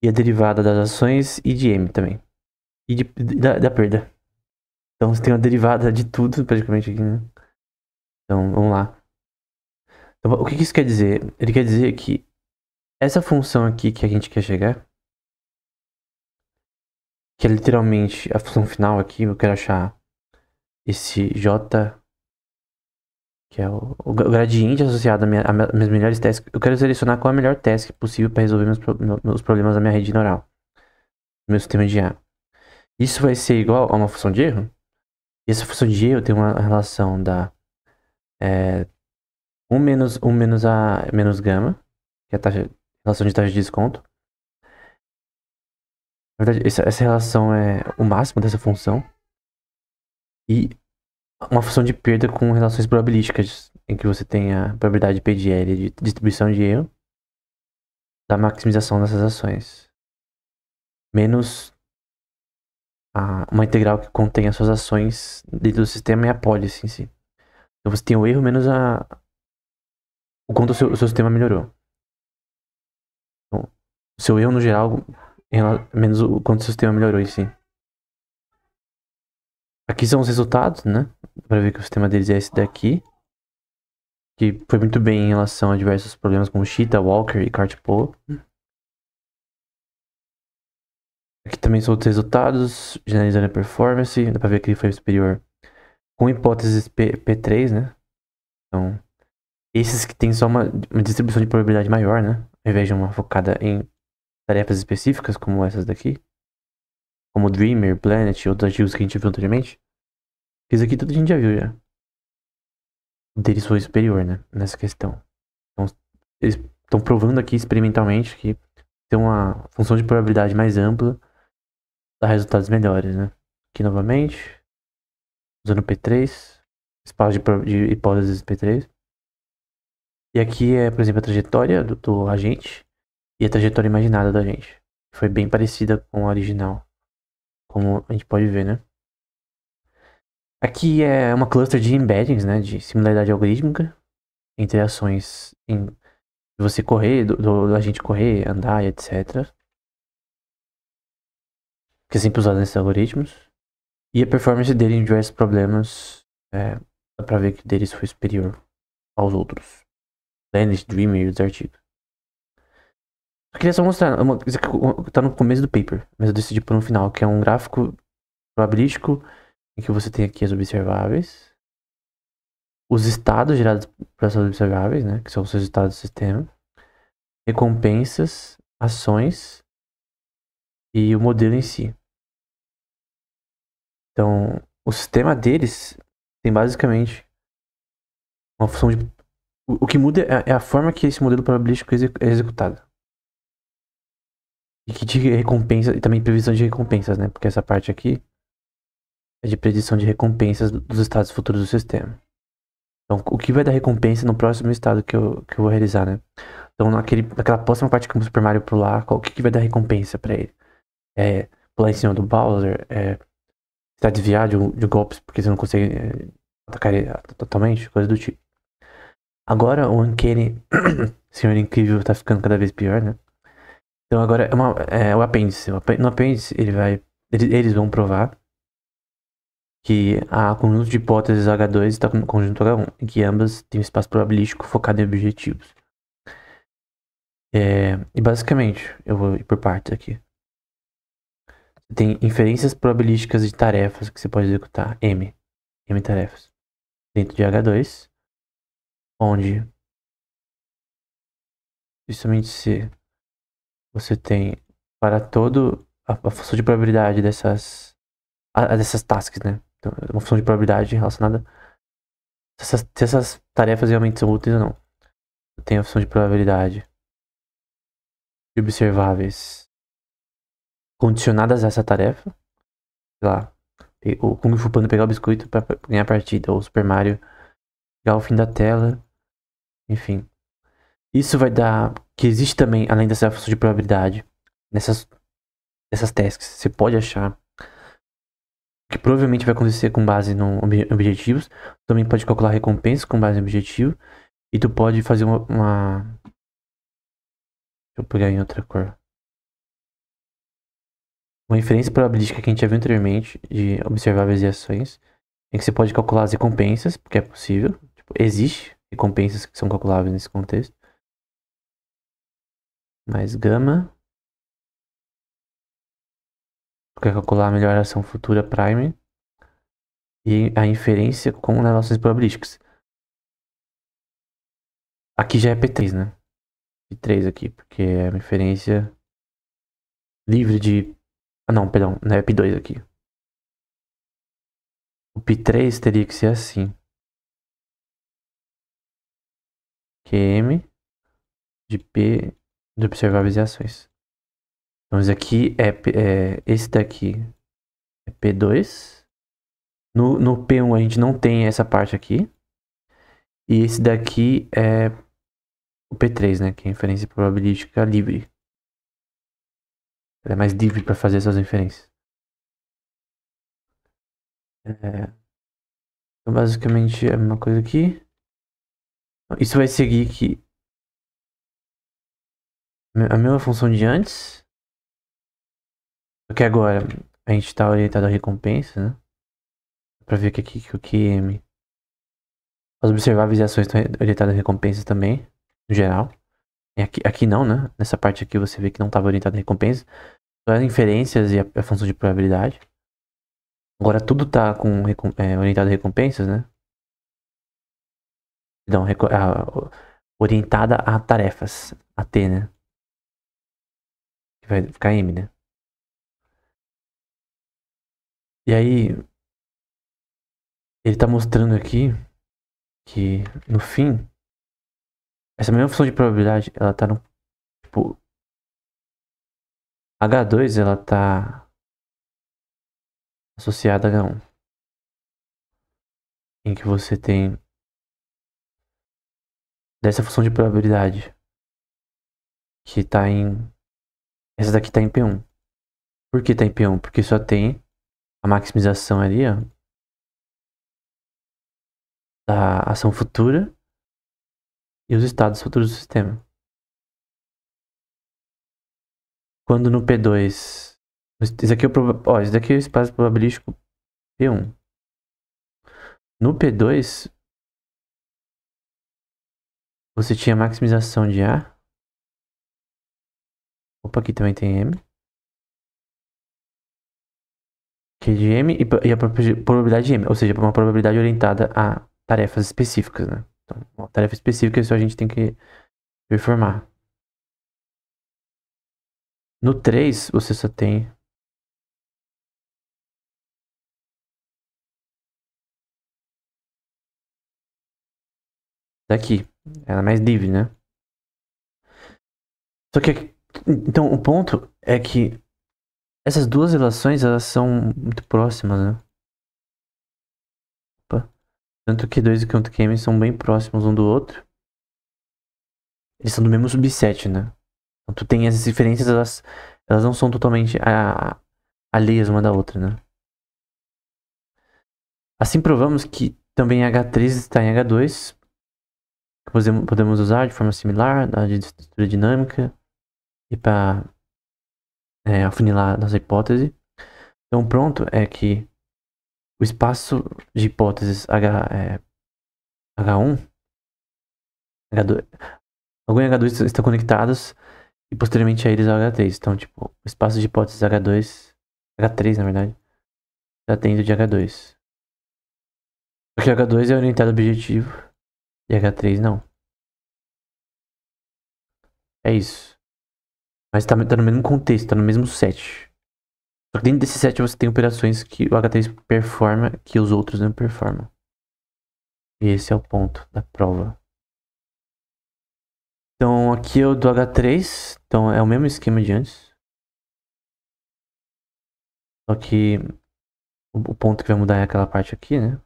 E a derivada das ações e de M também. E da perda. Então você tem uma derivada de tudo praticamente aqui, né? Então vamos lá. Então, o que isso quer dizer? Ele quer dizer que essa função aqui que a gente quer chegar, que é literalmente a função final aqui, eu quero achar esse J, que é o gradiente associado a minhas melhores tasks. Eu quero selecionar qual é a melhor task possível para resolver meus problemas da minha rede neural, meu sistema de IA. Isso vai ser igual a uma função de erro? E essa função de erro tem uma relação da 1 menos a menos gama, que é a relação de taxa de desconto. Na verdade, essa relação é o máximo dessa função. E uma função de perda com relações probabilísticas, em que você tem a probabilidade de PDL de distribuição de erro da maximização dessas ações. Menos uma integral que contém as suas ações dentro do sistema e a policy em si. Então você tem o erro menos o quanto o seu sistema melhorou. Então, o seu erro no geral menos o quanto o seu sistema melhorou em si. Aqui são os resultados, né? Para ver que o sistema deles é esse daqui. Que foi muito bem em relação a diversos problemas como Cheetah, Walker e Cartpole. Aqui também são os resultados, generalizando a performance. Dá pra ver que ele foi superior com hipóteses P3, né? Então, esses que tem só uma distribuição de probabilidade maior, né? Ao invés de uma focada em tarefas específicas, como essas daqui. Como Dreamer, Planet e outros artigos que a gente viu anteriormente. Isso aqui tudo a gente já viu já. O deles foi superior, né? Nessa questão. Então, eles estão provando aqui experimentalmente que tem uma função de probabilidade mais ampla dá resultados melhores, né? Aqui novamente, usando P3, espaço de hipóteses P3. E aqui é, por exemplo, a trajetória do agente e a trajetória imaginada do agente. Foi bem parecida com a original, como a gente pode ver, né? Aqui é uma cluster de embeddings, né? De similaridade algorítmica entre ações de você correr, do agente correr, andar, etc. Que é sempre usado nesses algoritmos. E a performance dele em diversos problemas, dá pra ver que deles foi superior aos outros. Planet, Dreamer e os artigos. Eu queria só mostrar uma coisa que tá no começo do paper, mas eu decidi pôr no final, que é um gráfico probabilístico em que você tem aqui as observáveis, os estados gerados por essas observáveis, né, que são os seus estados do sistema, recompensas, ações e o modelo em si. Então, o sistema deles tem basicamente uma função de... O que muda é a forma que esse modelo probabilístico é executado. E que de recompensa, e também previsão de recompensas, né? Porque essa parte aqui é de predição de recompensas dos estados futuros do sistema. Então, o que vai dar recompensa no próximo estado que eu vou realizar, né? Então, naquela próxima parte que o Super Mario pular, o que vai dar recompensa pra ele? É pular em cima do Bowser? É estar desviado de golpes porque você não consegue atacar ele totalmente? Coisa do tipo. Agora, o Uncanny Senhor Incrível tá ficando cada vez pior, né? Então, agora é o apêndice. No apêndice, eles vão provar que a conjunto de hipóteses H2 está com o conjunto H1, e que ambas têm um espaço probabilístico focado em objetivos. E basicamente, eu vou ir por partes aqui. Tem inferências probabilísticas de tarefas que você pode executar, M tarefas, dentro de H2, onde, justamente se você tem para todo a função de probabilidade dessas tasks, né? Então, é uma função de probabilidade relacionada se essas tarefas realmente são úteis ou não. Tem a função de probabilidade de observáveis condicionadas a essa tarefa. Sei lá, o Kung Fu Panda pegar o biscoito pra ganhar a partida, ou o Super Mario chegar ao fim da tela, enfim. Isso vai dar que existe também, além dessa função de probabilidade, nessas tasks, você pode achar que provavelmente vai acontecer com base no objetivos. Também pode calcular recompensa com base no objetivo. E tu pode fazer Deixa eu pegar em outra cor. Uma inferência probabilística que a gente já viu anteriormente de observáveis e ações, em que você pode calcular as recompensas, porque é possível. Tipo, existe recompensas que são calculáveis nesse contexto. Mais gama. Quer calcular a melhor ação futura prime. E a inferência com relações probabilísticas. Aqui já é P3, né? P3 aqui, porque é uma inferência livre de... Ah não, perdão, não é P2 aqui. O P3 teria que ser assim. QM de P de observáveis e ações. Então esse aqui esse daqui é P2. No P1 a gente não tem essa parte aqui. E esse daqui é o P3, né? Que é a inferência probabilística livre. Ela é mais livre para fazer essas inferências. Então basicamente é a mesma coisa aqui. Isso vai seguir aqui a mesma função de antes. Só que agora a gente está orientado a recompensa, né? Para ver que aqui que o QM. As observáveis e ações estão orientadas a recompensas também, no geral. E aqui não, né? Nessa parte aqui você vê que não estava orientado a recompensa. Só as inferências e a função de probabilidade. Agora tudo tá orientado a recompensas, né? Não, orientada a tarefas. A T, né? Que vai ficar M, né? E aí, ele tá mostrando aqui que, no fim, essa mesma função de probabilidade, ela tá no, tipo, H2, ela tá associada a H1. Em que você tem dessa função de probabilidade que tá em... Essa daqui tá em P1. Por que tá em P1? Porque só tem a maximização ali, ó, da ação futura e os estados futuros do sistema. Quando no P2... Esse aqui é esse daqui é o espaço probabilístico P1. No P2, você tinha maximização de A. Opa, aqui também tem M. Que é de M e a probabilidade de M. Ou seja, uma probabilidade orientada a tarefas específicas, né? Então, uma tarefa específica só a gente tem que performar. No 3, você só tem... Daqui. Ela é mais livre, né? Só que... Então, o ponto é que essas duas relações, elas são muito próximas, né? Opa. Tanto Q2 quanto QM são bem próximos um do outro. Eles são do mesmo subset, né? Então, tu tem essas diferenças, elas não são totalmente alheias uma da outra, né? Assim provamos que também H3 está em H2, que podemos usar de forma similar na estrutura dinâmica e para afunilar nossa hipótese. Então pronto é que o espaço de hipóteses H1, H2, algum H2 estão conectados e posteriormente a eles ao H3. Então, tipo, o espaço de hipóteses H2, H3 na verdade, está dentro de H2. Porque H2 é orientado ao objetivo e H3 não. É isso. Mas tá no mesmo contexto, tá no mesmo set. Só que dentro desse set você tem operações que o H3 performa que os outros não performam. E esse é o ponto da prova. Então aqui é o do H3, então é o mesmo esquema de antes. Só que o ponto que vai mudar é aquela parte aqui, né?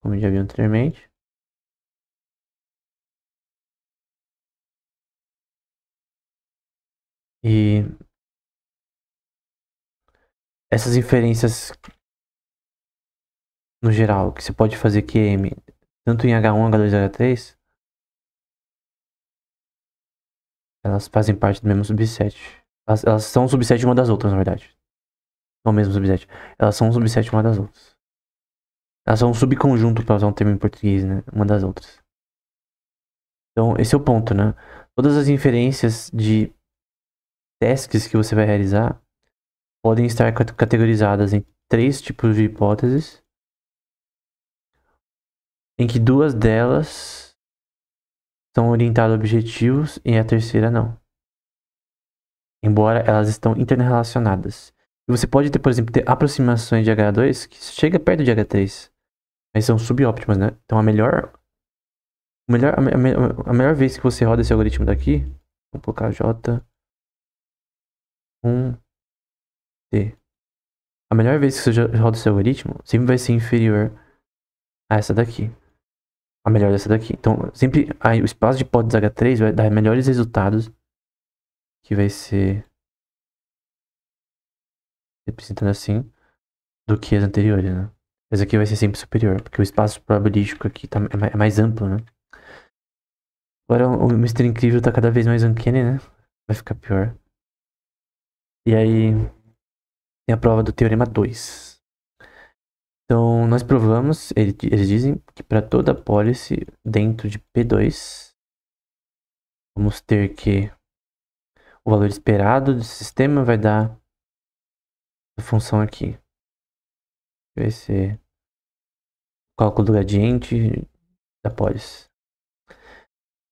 Como eu já vi anteriormente. E essas inferências no geral, que você pode fazer QM, tanto em H1, H2 e H3, elas fazem parte do mesmo subset. Elas são um subset uma das outras, na verdade. Não o mesmo subset. Elas são um subset uma das outras. Elas são um subconjunto, para usar um termo em português, né? Uma das outras. Então, esse é o ponto, né? Todas as inferências de tasks que você vai realizar podem estar categorizadas em 3 tipos de hipóteses, em que 2 delas são orientadas a objetivos e a terceira não. Embora elas estão interrelacionadas. E você pode ter, por exemplo, ter aproximações de H2 que chega perto de H3, mas são subóptimas, né? Então a melhor vez que você roda esse algoritmo daqui, vou colocar J1T. A melhor vez que você roda esse algoritmo sempre vai ser inferior a essa daqui. A melhor dessa daqui. Então, sempre aí, o espaço de hipótese H3 vai dar melhores resultados, que vai ser representando assim, do que as anteriores, né? Essa aqui vai ser sempre superior, porque o espaço probabilístico aqui é mais amplo, né? Agora o Mr. Incrível tá cada vez mais uncanny, né? Vai ficar pior. E aí tem a prova do Teorema 2. Então, nós provamos, eles dizem que para toda apólice dentro de P2, vamos ter que o valor esperado do sistema vai dar a função aqui. Vai ser o cálculo do gradiente da apólice.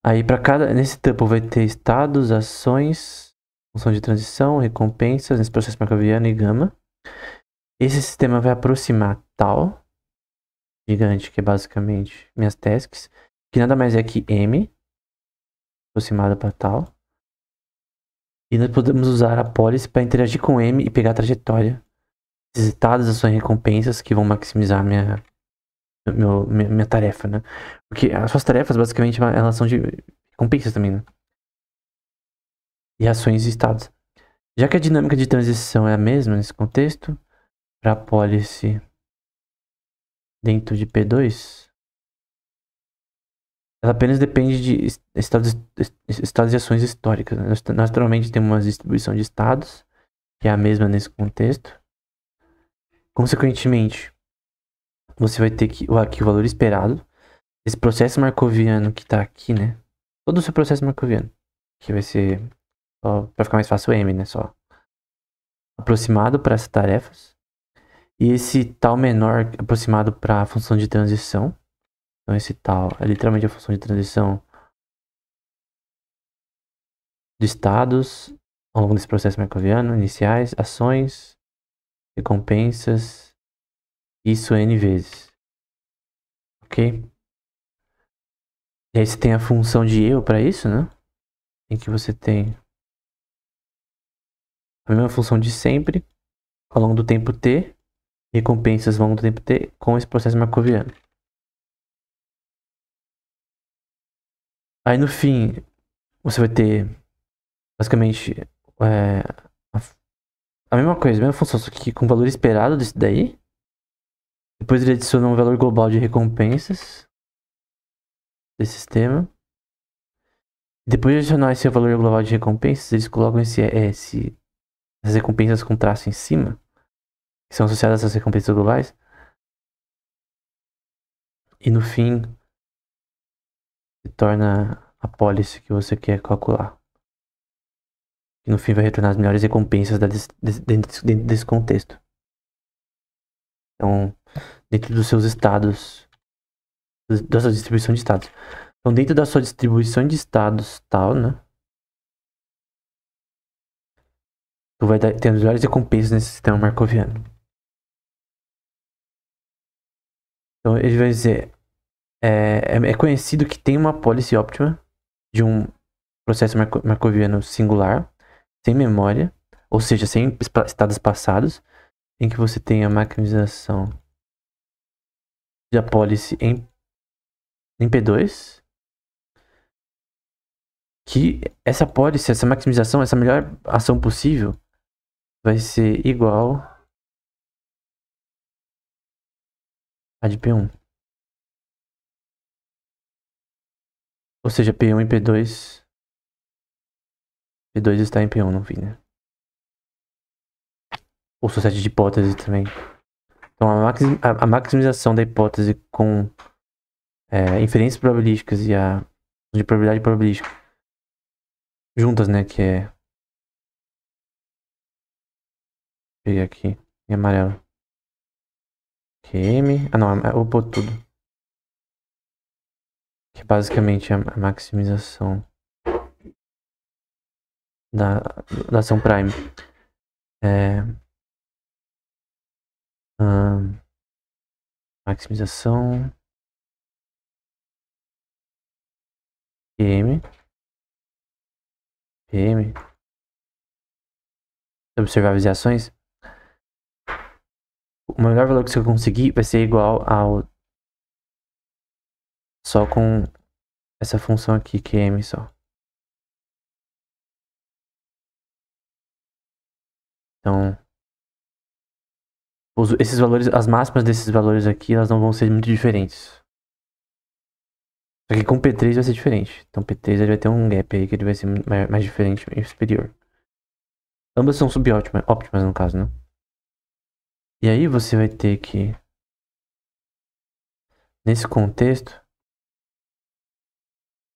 Aí nesse tuple vai ter estados, ações, função de transição, recompensas, nesse processo markoviano e gama. Esse sistema vai aproximar tal gigante, que é basicamente minhas tasks, que nada mais é que M, aproximada para tal. E nós podemos usar a policy para interagir com M e pegar a trajetória. Esses estados, ações e recompensas que vão maximizar minha tarefa, né? Porque as suas tarefas, basicamente, elas são de recompensas também, né? E ações e estados. Já que a dinâmica de transição é a mesma nesse contexto, para a policy dentro de P2, ela apenas depende de estados e ações históricas, né? Nós naturalmente temos uma distribuição de estados, que é a mesma nesse contexto. Consequentemente, você vai ter aqui o valor esperado. Esse processo markoviano que tá aqui, né? Todo o seu processo markoviano. Que vai ser, para ficar mais fácil, o M, né? Só aproximado para essas tarefas. E esse tal menor aproximado para a função de transição. Então esse tal é literalmente a função de transição de estados ao longo desse processo markoviano, iniciais, ações, recompensas, isso N vezes. Ok? E aí você tem a função de erro para isso, né? Em que você tem a mesma função de sempre, ao longo do tempo t, recompensas ao longo do tempo t, com esse processo markoviano. Aí no fim, você vai ter, basicamente, a mesma coisa, a mesma função, só que com o valor esperado desse daí. Depois ele adiciona um valor global de recompensas desse sistema. Depois de adicionar esse valor global de recompensas, eles colocam essas recompensas com traço em cima, que são associadas às recompensas globais. E no fim, se torna a policy que você quer calcular. E no fim vai retornar as melhores recompensas dentro desse contexto. Então, dentro dos seus estados, da sua distribuição de estados. Então, dentro da sua distribuição de estados tal, né? tu vai ter as melhores recompensas nesse sistema markoviano. Então ele vai dizer, é conhecido que tem uma policy óptima de um processo markoviano singular, sem memória, ou seja, sem estados passados, em que você tem a maximização da policy em P2, que essa policy, essa maximização, essa melhor ação possível vai ser igual a de P1. Ou seja, P1 e P2 está em P1 no fim, né? Ou sociedade de hipótese também. Então a maximização da hipótese com inferências probabilísticas e a de probabilidade probabilística juntas, né? Que é... Vou pegar aqui em amarelo. QM... Ah não, eu vou pôr tudo. Que é basicamente a maximização da ação prime. Maximização PM observáveis e ações. O melhor valor que você conseguir vai ser igual ao só com essa função aqui, QM só. Então esses valores, as máximas desses valores aqui, elas não vão ser muito diferentes. Só que com P3 vai ser diferente. Então P3 ele vai ter um gap aí que ele vai ser mais diferente e superior. Ambas são subóptimas, óptimas no caso, né? E aí você vai ter que, nesse contexto,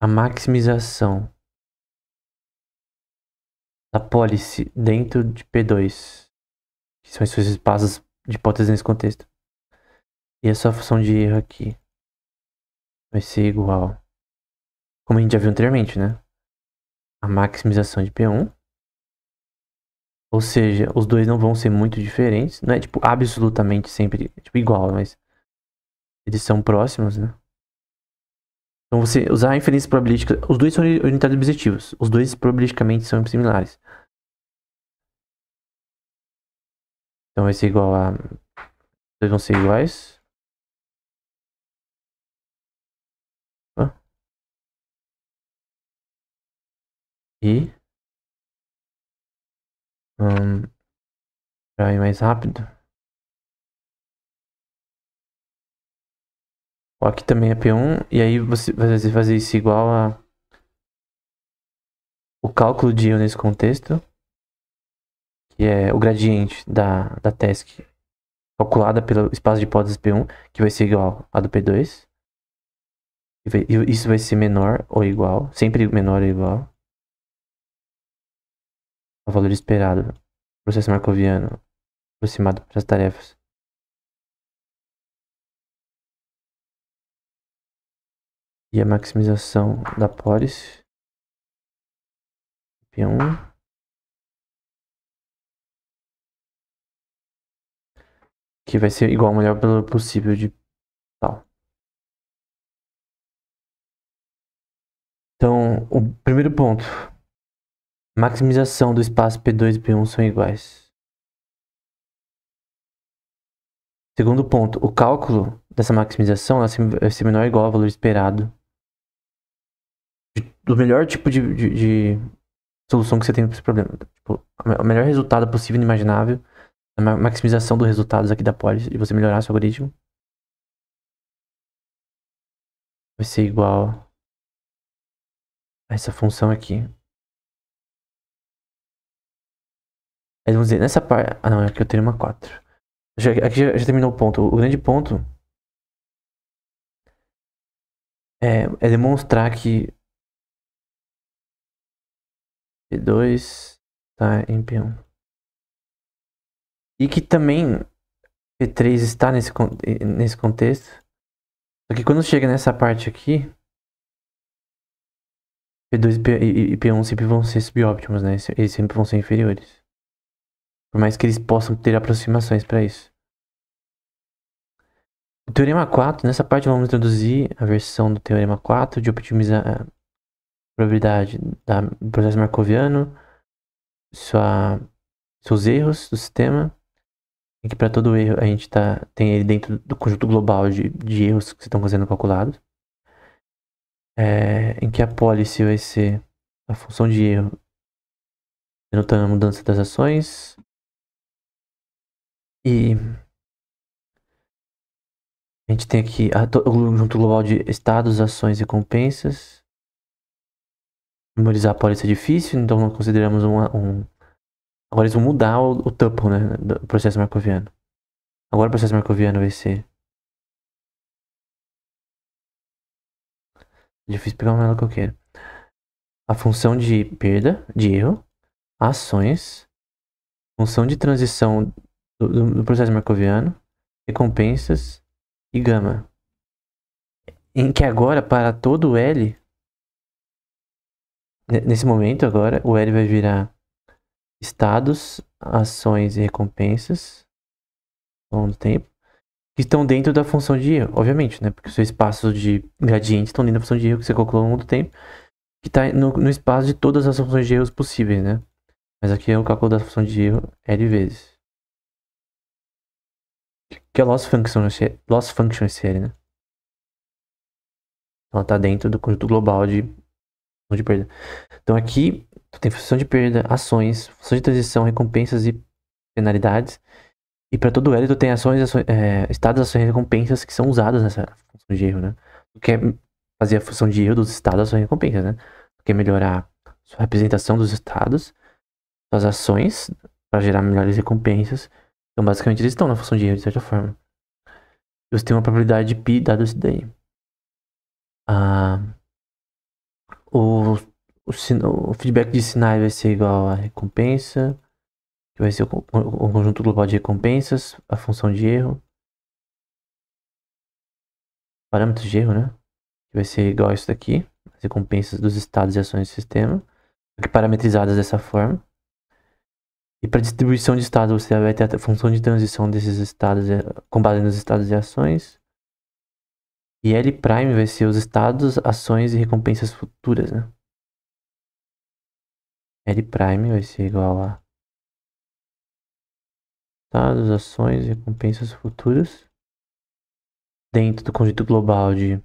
a maximização da policy dentro de P2, que são esses espaços de hipótese nesse contexto. E a sua função de erro aqui vai ser igual, como a gente já viu anteriormente, né? A maximização de P1. Ou seja, os dois não vão ser muito diferentes. Não é tipo absolutamente sempre tipo, igual, mas eles são próximos, né? Então você usar a inferência probabilística, os dois são orientados objetivos. Os dois probabilisticamente são similares. Então vai ser igual a... Os dois vão ser iguais. E... Pra ir mais rápido. Aqui também é P1. E aí você vai fazer isso igual a... O cálculo de erro nesse contexto. Que é o gradiente da task calculada pelo espaço de hipótese P1. Que vai ser igual a do P2. E isso vai ser menor ou igual. Sempre menor ou igual ao valor esperado. Processo markoviano aproximado para as tarefas. E a maximização da policy P1 que vai ser igual ao melhor valor possível de tal. Então, o primeiro ponto, maximização do espaço P2 e P1 são iguais. Segundo ponto, o cálculo dessa maximização vai ser menor ou igual ao valor esperado do melhor tipo de solução que você tem para esse problema. Tipo, o melhor resultado possível e imaginável, a maximização dos resultados aqui da policy, de você melhorar seu algoritmo, vai ser igual a essa função aqui. Aí vamos dizer, nessa parte... Ah não, aqui eu tenho uma 4. Aqui já terminou o ponto. O grande ponto é demonstrar que P2 está em P1. E que também P3 está nesse contexto. Só que quando chega nessa parte aqui, P2 e P1 sempre vão ser subóptimos, né? Eles sempre vão ser inferiores. Por mais que eles possam ter aproximações para isso. O Teorema 4, nessa parte vamos introduzir a versão do Teorema 4 de optimizar a probabilidade do processo marcoviano, seus erros do sistema, em que para todo erro a gente tem ele dentro do conjunto global de erros que estão sendo calculados. Em que a pólice vai ser a função de erro denotando a mudança das ações. E a gente tem aqui o conjunto global de estados, ações e recompensas. Memorizar a pólice é difícil, então não consideramos Agora eles vão mudar o tuple, né, do processo marcoviano. Agora o processo marcoviano vai ser... Difícil pegar uma que eu quero. A função de perda, de erro, ações, função de transição do processo marcoviano, recompensas e gama. Em que agora, para todo o L, nesse momento agora, o L vai virar estados, ações e recompensas ao longo do tempo, que estão dentro da função de erro, obviamente, né? Porque os seus espaços de gradiente estão dentro da função de erro que você calculou ao longo do tempo, que está no espaço de todas as funções de erros possíveis, né? Mas aqui é o cálculo da função de erro L vezes. Que é loss function esse L, né? Ela está dentro do conjunto global de perda. Então aqui tu tem função de perda, ações, função de transição, recompensas e penalidades. E para todo L tu tem estados, ações e recompensas que são usadas nessa função de erro, né? Tu quer fazer a função de erro dos estados, ações e recompensas, né? Tu quer melhorar a sua representação dos estados, suas ações, para gerar melhores recompensas. Então basicamente eles estão na função de erro de certa forma. E você tem uma probabilidade de π dado isso daí. O feedback de sinais vai ser igual a recompensa, que vai ser o conjunto global de recompensas, a função de erro, parâmetros de erro, né? Que vai ser igual a isso daqui, as recompensas dos estados e ações do sistema, parametrizadas dessa forma. E para distribuição de estados, você vai ter a função de transição desses estados com base nos estados e ações. E L' vai ser os estados, ações e recompensas futuras, né? L' vai ser igual a estados, ações e recompensas futuras dentro do conjunto global de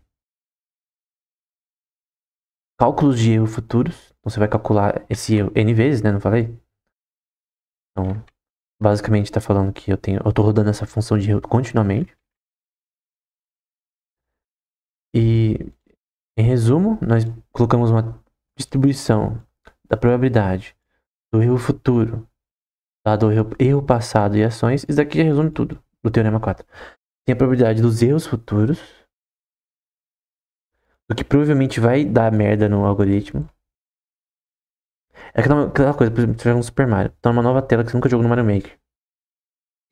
cálculos de erro futuros. Então você vai calcular esse erro N vezes, né? Não falei? Então, basicamente está falando que eu tô rodando essa função de erro continuamente. E, em resumo, nós colocamos uma distribuição da probabilidade do erro futuro, dado o erro passado e ações. Isso daqui já resume tudo do Teorema 4. Tem a probabilidade dos erros futuros, do que provavelmente vai dar merda no algoritmo. É aquela coisa, por exemplo, você joga um Super Mario, tá numa nova tela que você nunca jogou no Mario Maker.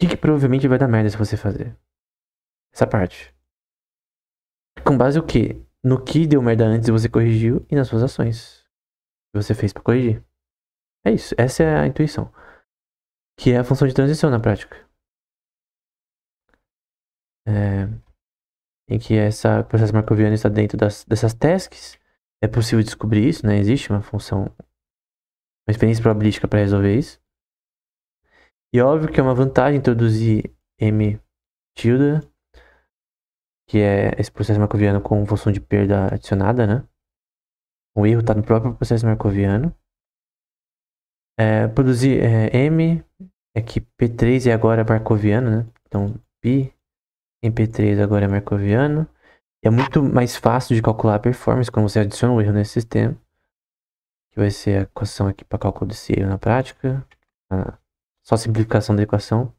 O que provavelmente vai dar merda se você fazer? Essa parte. Com base o quê? No que deu merda antes e você corrigiu e nas suas ações que você fez pra corrigir. É isso, essa é a intuição. Que é a função de transição na prática. Em que esse processo marcoviano está dentro dessas tasks. É possível descobrir isso, né? Existe uma função, uma experiência probabilística para resolver isso. E óbvio que é uma vantagem introduzir M tilde, que é esse processo marcoviano com função de perda adicionada, né? O erro está no próprio processo marcoviano. Produzir M é que P3 é agora marcoviano, né? Então, P em P3 agora é marcoviano. E é muito mais fácil de calcular a performance quando você adiciona o erro nesse sistema. Que vai ser a equação aqui para cálculo desse erro na prática. Só simplificação da equação.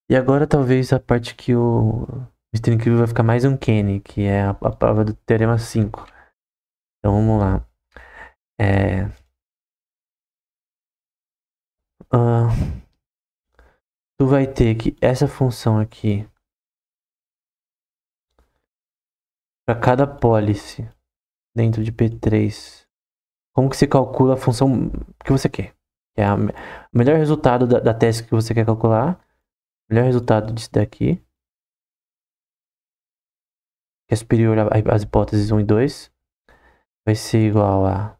E agora talvez a parte que o Mr. Incrível vai ficar mais uncanny, que é a prova do Teorema 5. Então vamos lá. Tu vai ter que essa função aqui, para cada pólice dentro de P3, como que você calcula a função que você quer? Que é o melhor resultado da task que você quer calcular. O melhor resultado disso daqui, que é superior às hipóteses 1 e 2, vai ser igual a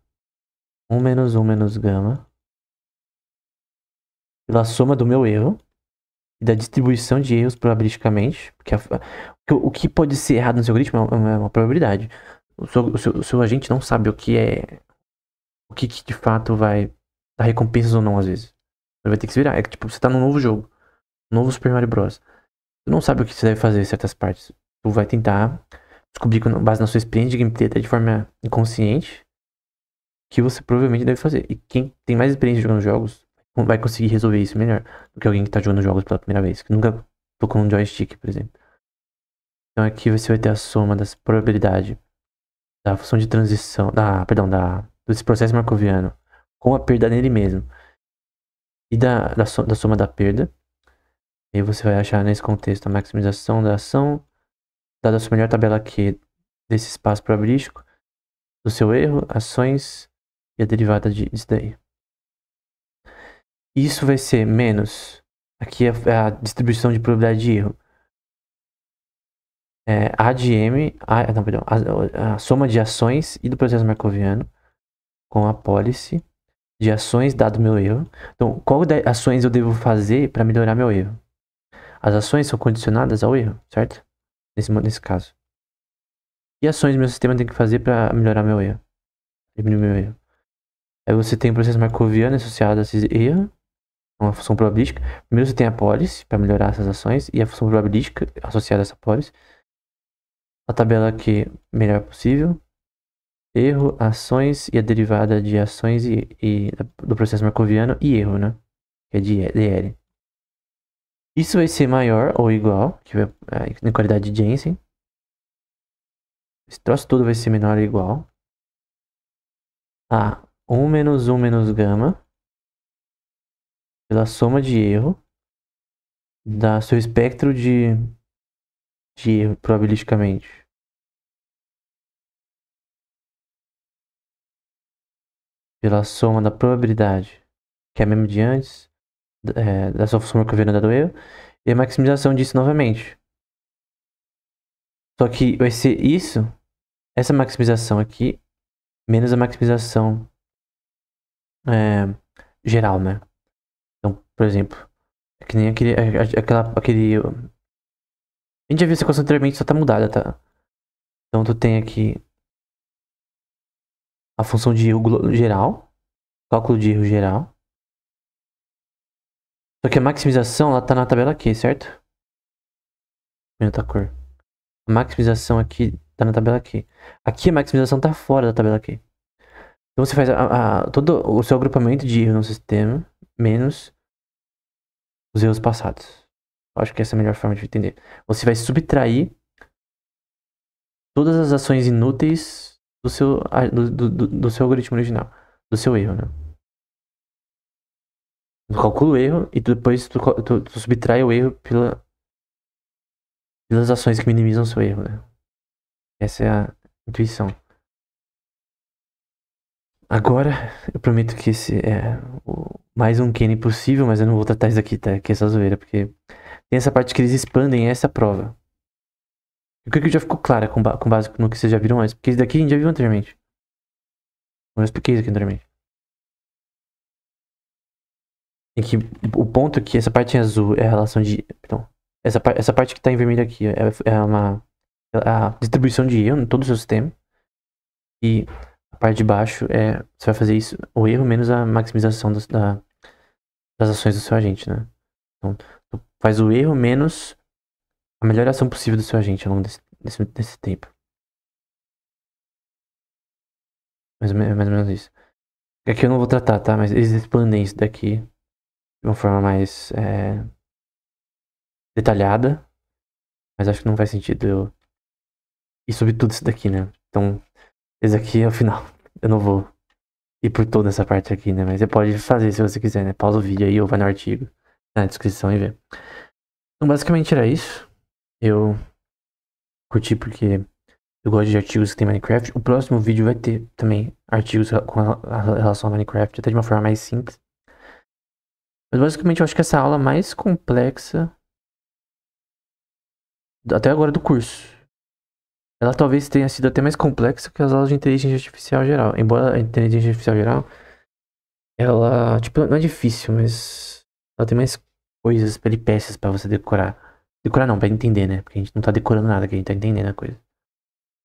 1 menos 1 menos gama pela soma do meu erro e da distribuição de erros probabilisticamente. Porque o que pode ser errado no seu algoritmo é uma probabilidade. O seu agente não sabe o que é. O que de fato vai dar recompensas ou não, às vezes. Ele vai ter que se virar. É que, tipo, você tá num novo jogo. Novo Super Mario Bros. Tu não sabe o que você deve fazer em certas partes. Tu vai tentar descobrir, com base na sua experiência de gameplay, até de forma inconsciente, que você provavelmente deve fazer. E quem tem mais experiência jogando jogos vai conseguir resolver isso melhor do que alguém que tá jogando jogos pela primeira vez, que nunca tocou num joystick, por exemplo. Então aqui você vai ter a soma das probabilidades da função de transição, desse processo marcoviano com a perda nele mesmo e da soma da perda. E aí você vai achar nesse contexto a maximização da ação, dada a sua melhor tabela Q desse espaço probabilístico, do seu erro, ações e a derivada disso daí. Isso vai ser menos, aqui é a distribuição de probabilidade de erro. A de M, não, perdão, a soma de ações e do processo marcoviano com a apólice de ações dado o meu erro. Então, qual ações eu devo fazer para melhorar meu erro? As ações são condicionadas ao erro, certo? Nesse caso. E ações meu sistema tem que fazer para melhorar meu erro? Diminuir meu erro. Aí você tem o processo marcoviano associado a esse erro, uma função probabilística. Primeiro você tem a apólice para melhorar essas ações e a função probabilística associada a essa apólice. A tabela que melhor possível. Erro, ações e a derivada de ações e do processo marcoviano e erro, né? Que é de DL. Isso vai ser maior ou igual, que vai, a inequalidade de Jensen. Esse troço todo vai ser menor ou igual a 1 menos 1 menos gama pela soma de erro da seu espectro de erro probabilisticamente. Pela soma da probabilidade, que é a mesma de antes, da sua função marcoviana dado erro, e a maximização disso novamente. Só que vai ser isso, essa maximização aqui, menos a maximização geral, né? Então, por exemplo, é que nem aquele. A gente já viu essa equação anteriormente, só tá mudada, tá? Então tu tem aqui a função de erro geral, cálculo de erro geral. Só que a maximização, ela tá na tabela aqui, certo? Em outra cor. A maximização aqui tá na tabela aqui. Aqui a maximização tá fora da tabela aqui. Então você faz todo o seu agrupamento de erro no sistema, menos os erros passados. Eu acho que essa é a melhor forma de entender. Você vai subtrair todas as ações inúteis do seu algoritmo original. Do seu erro, né? Tu calcula o erro e depois tu subtrai o erro pelas ações que minimizam o seu erro, né? Essa é a intuição. Agora, eu prometo que esse é o mais um Kenny possível, mas eu não vou tratar isso aqui, tá? Que é essa zoeira, porque tem essa parte que eles expandem essa prova. O que já ficou claro com base no que vocês já viram antes, porque isso daqui a gente já viu anteriormente. Eu expliquei isso aqui anteriormente. Em que o ponto é que essa parte em azul é a relação de... Então, essa parte que tá em vermelho aqui é a distribuição de erro em todo o seu sistema. E a parte de baixo você vai fazer isso, o erro menos a maximização das ações do seu agente, né? Então, tu faz o erro menos a melhor ação possível do seu agente ao longo desse tempo. Mais ou menos isso. Aqui eu não vou tratar, tá? Mas eles expandem isso daqui de uma forma mais detalhada. Mas acho que não faz sentido eu ir sobre tudo isso daqui, né? Então, esse aqui é o final. Eu não vou ir por toda essa parte aqui, né? Mas você pode fazer se você quiser, né? Pausa o vídeo aí ou vai no artigo, na descrição e vê. Então, basicamente era isso. Eu curti porque eu gosto de artigos que tem Minecraft. O próximo vídeo vai ter também artigos com relação a Minecraft, até de uma forma mais simples. Mas basicamente eu acho que essa aula é mais complexa até agora do curso. Ela talvez tenha sido até mais complexa que as aulas de inteligência artificial geral. Embora a inteligência artificial geral, ela, tipo, não é difícil, mas ela tem mais coisas, peripécias pra você decorar. Decorar não, pra entender, né? Porque a gente não tá decorando nada, que a gente tá entendendo a coisa.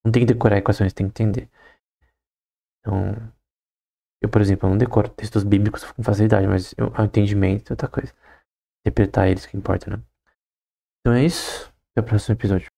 Não tem que decorar equações, tem que entender. Então, eu, por exemplo, eu não decoro textos bíblicos com facilidade, mas o entendimento é outra coisa. Interpretar eles que importa, né? Então é isso. Até o próximo episódio.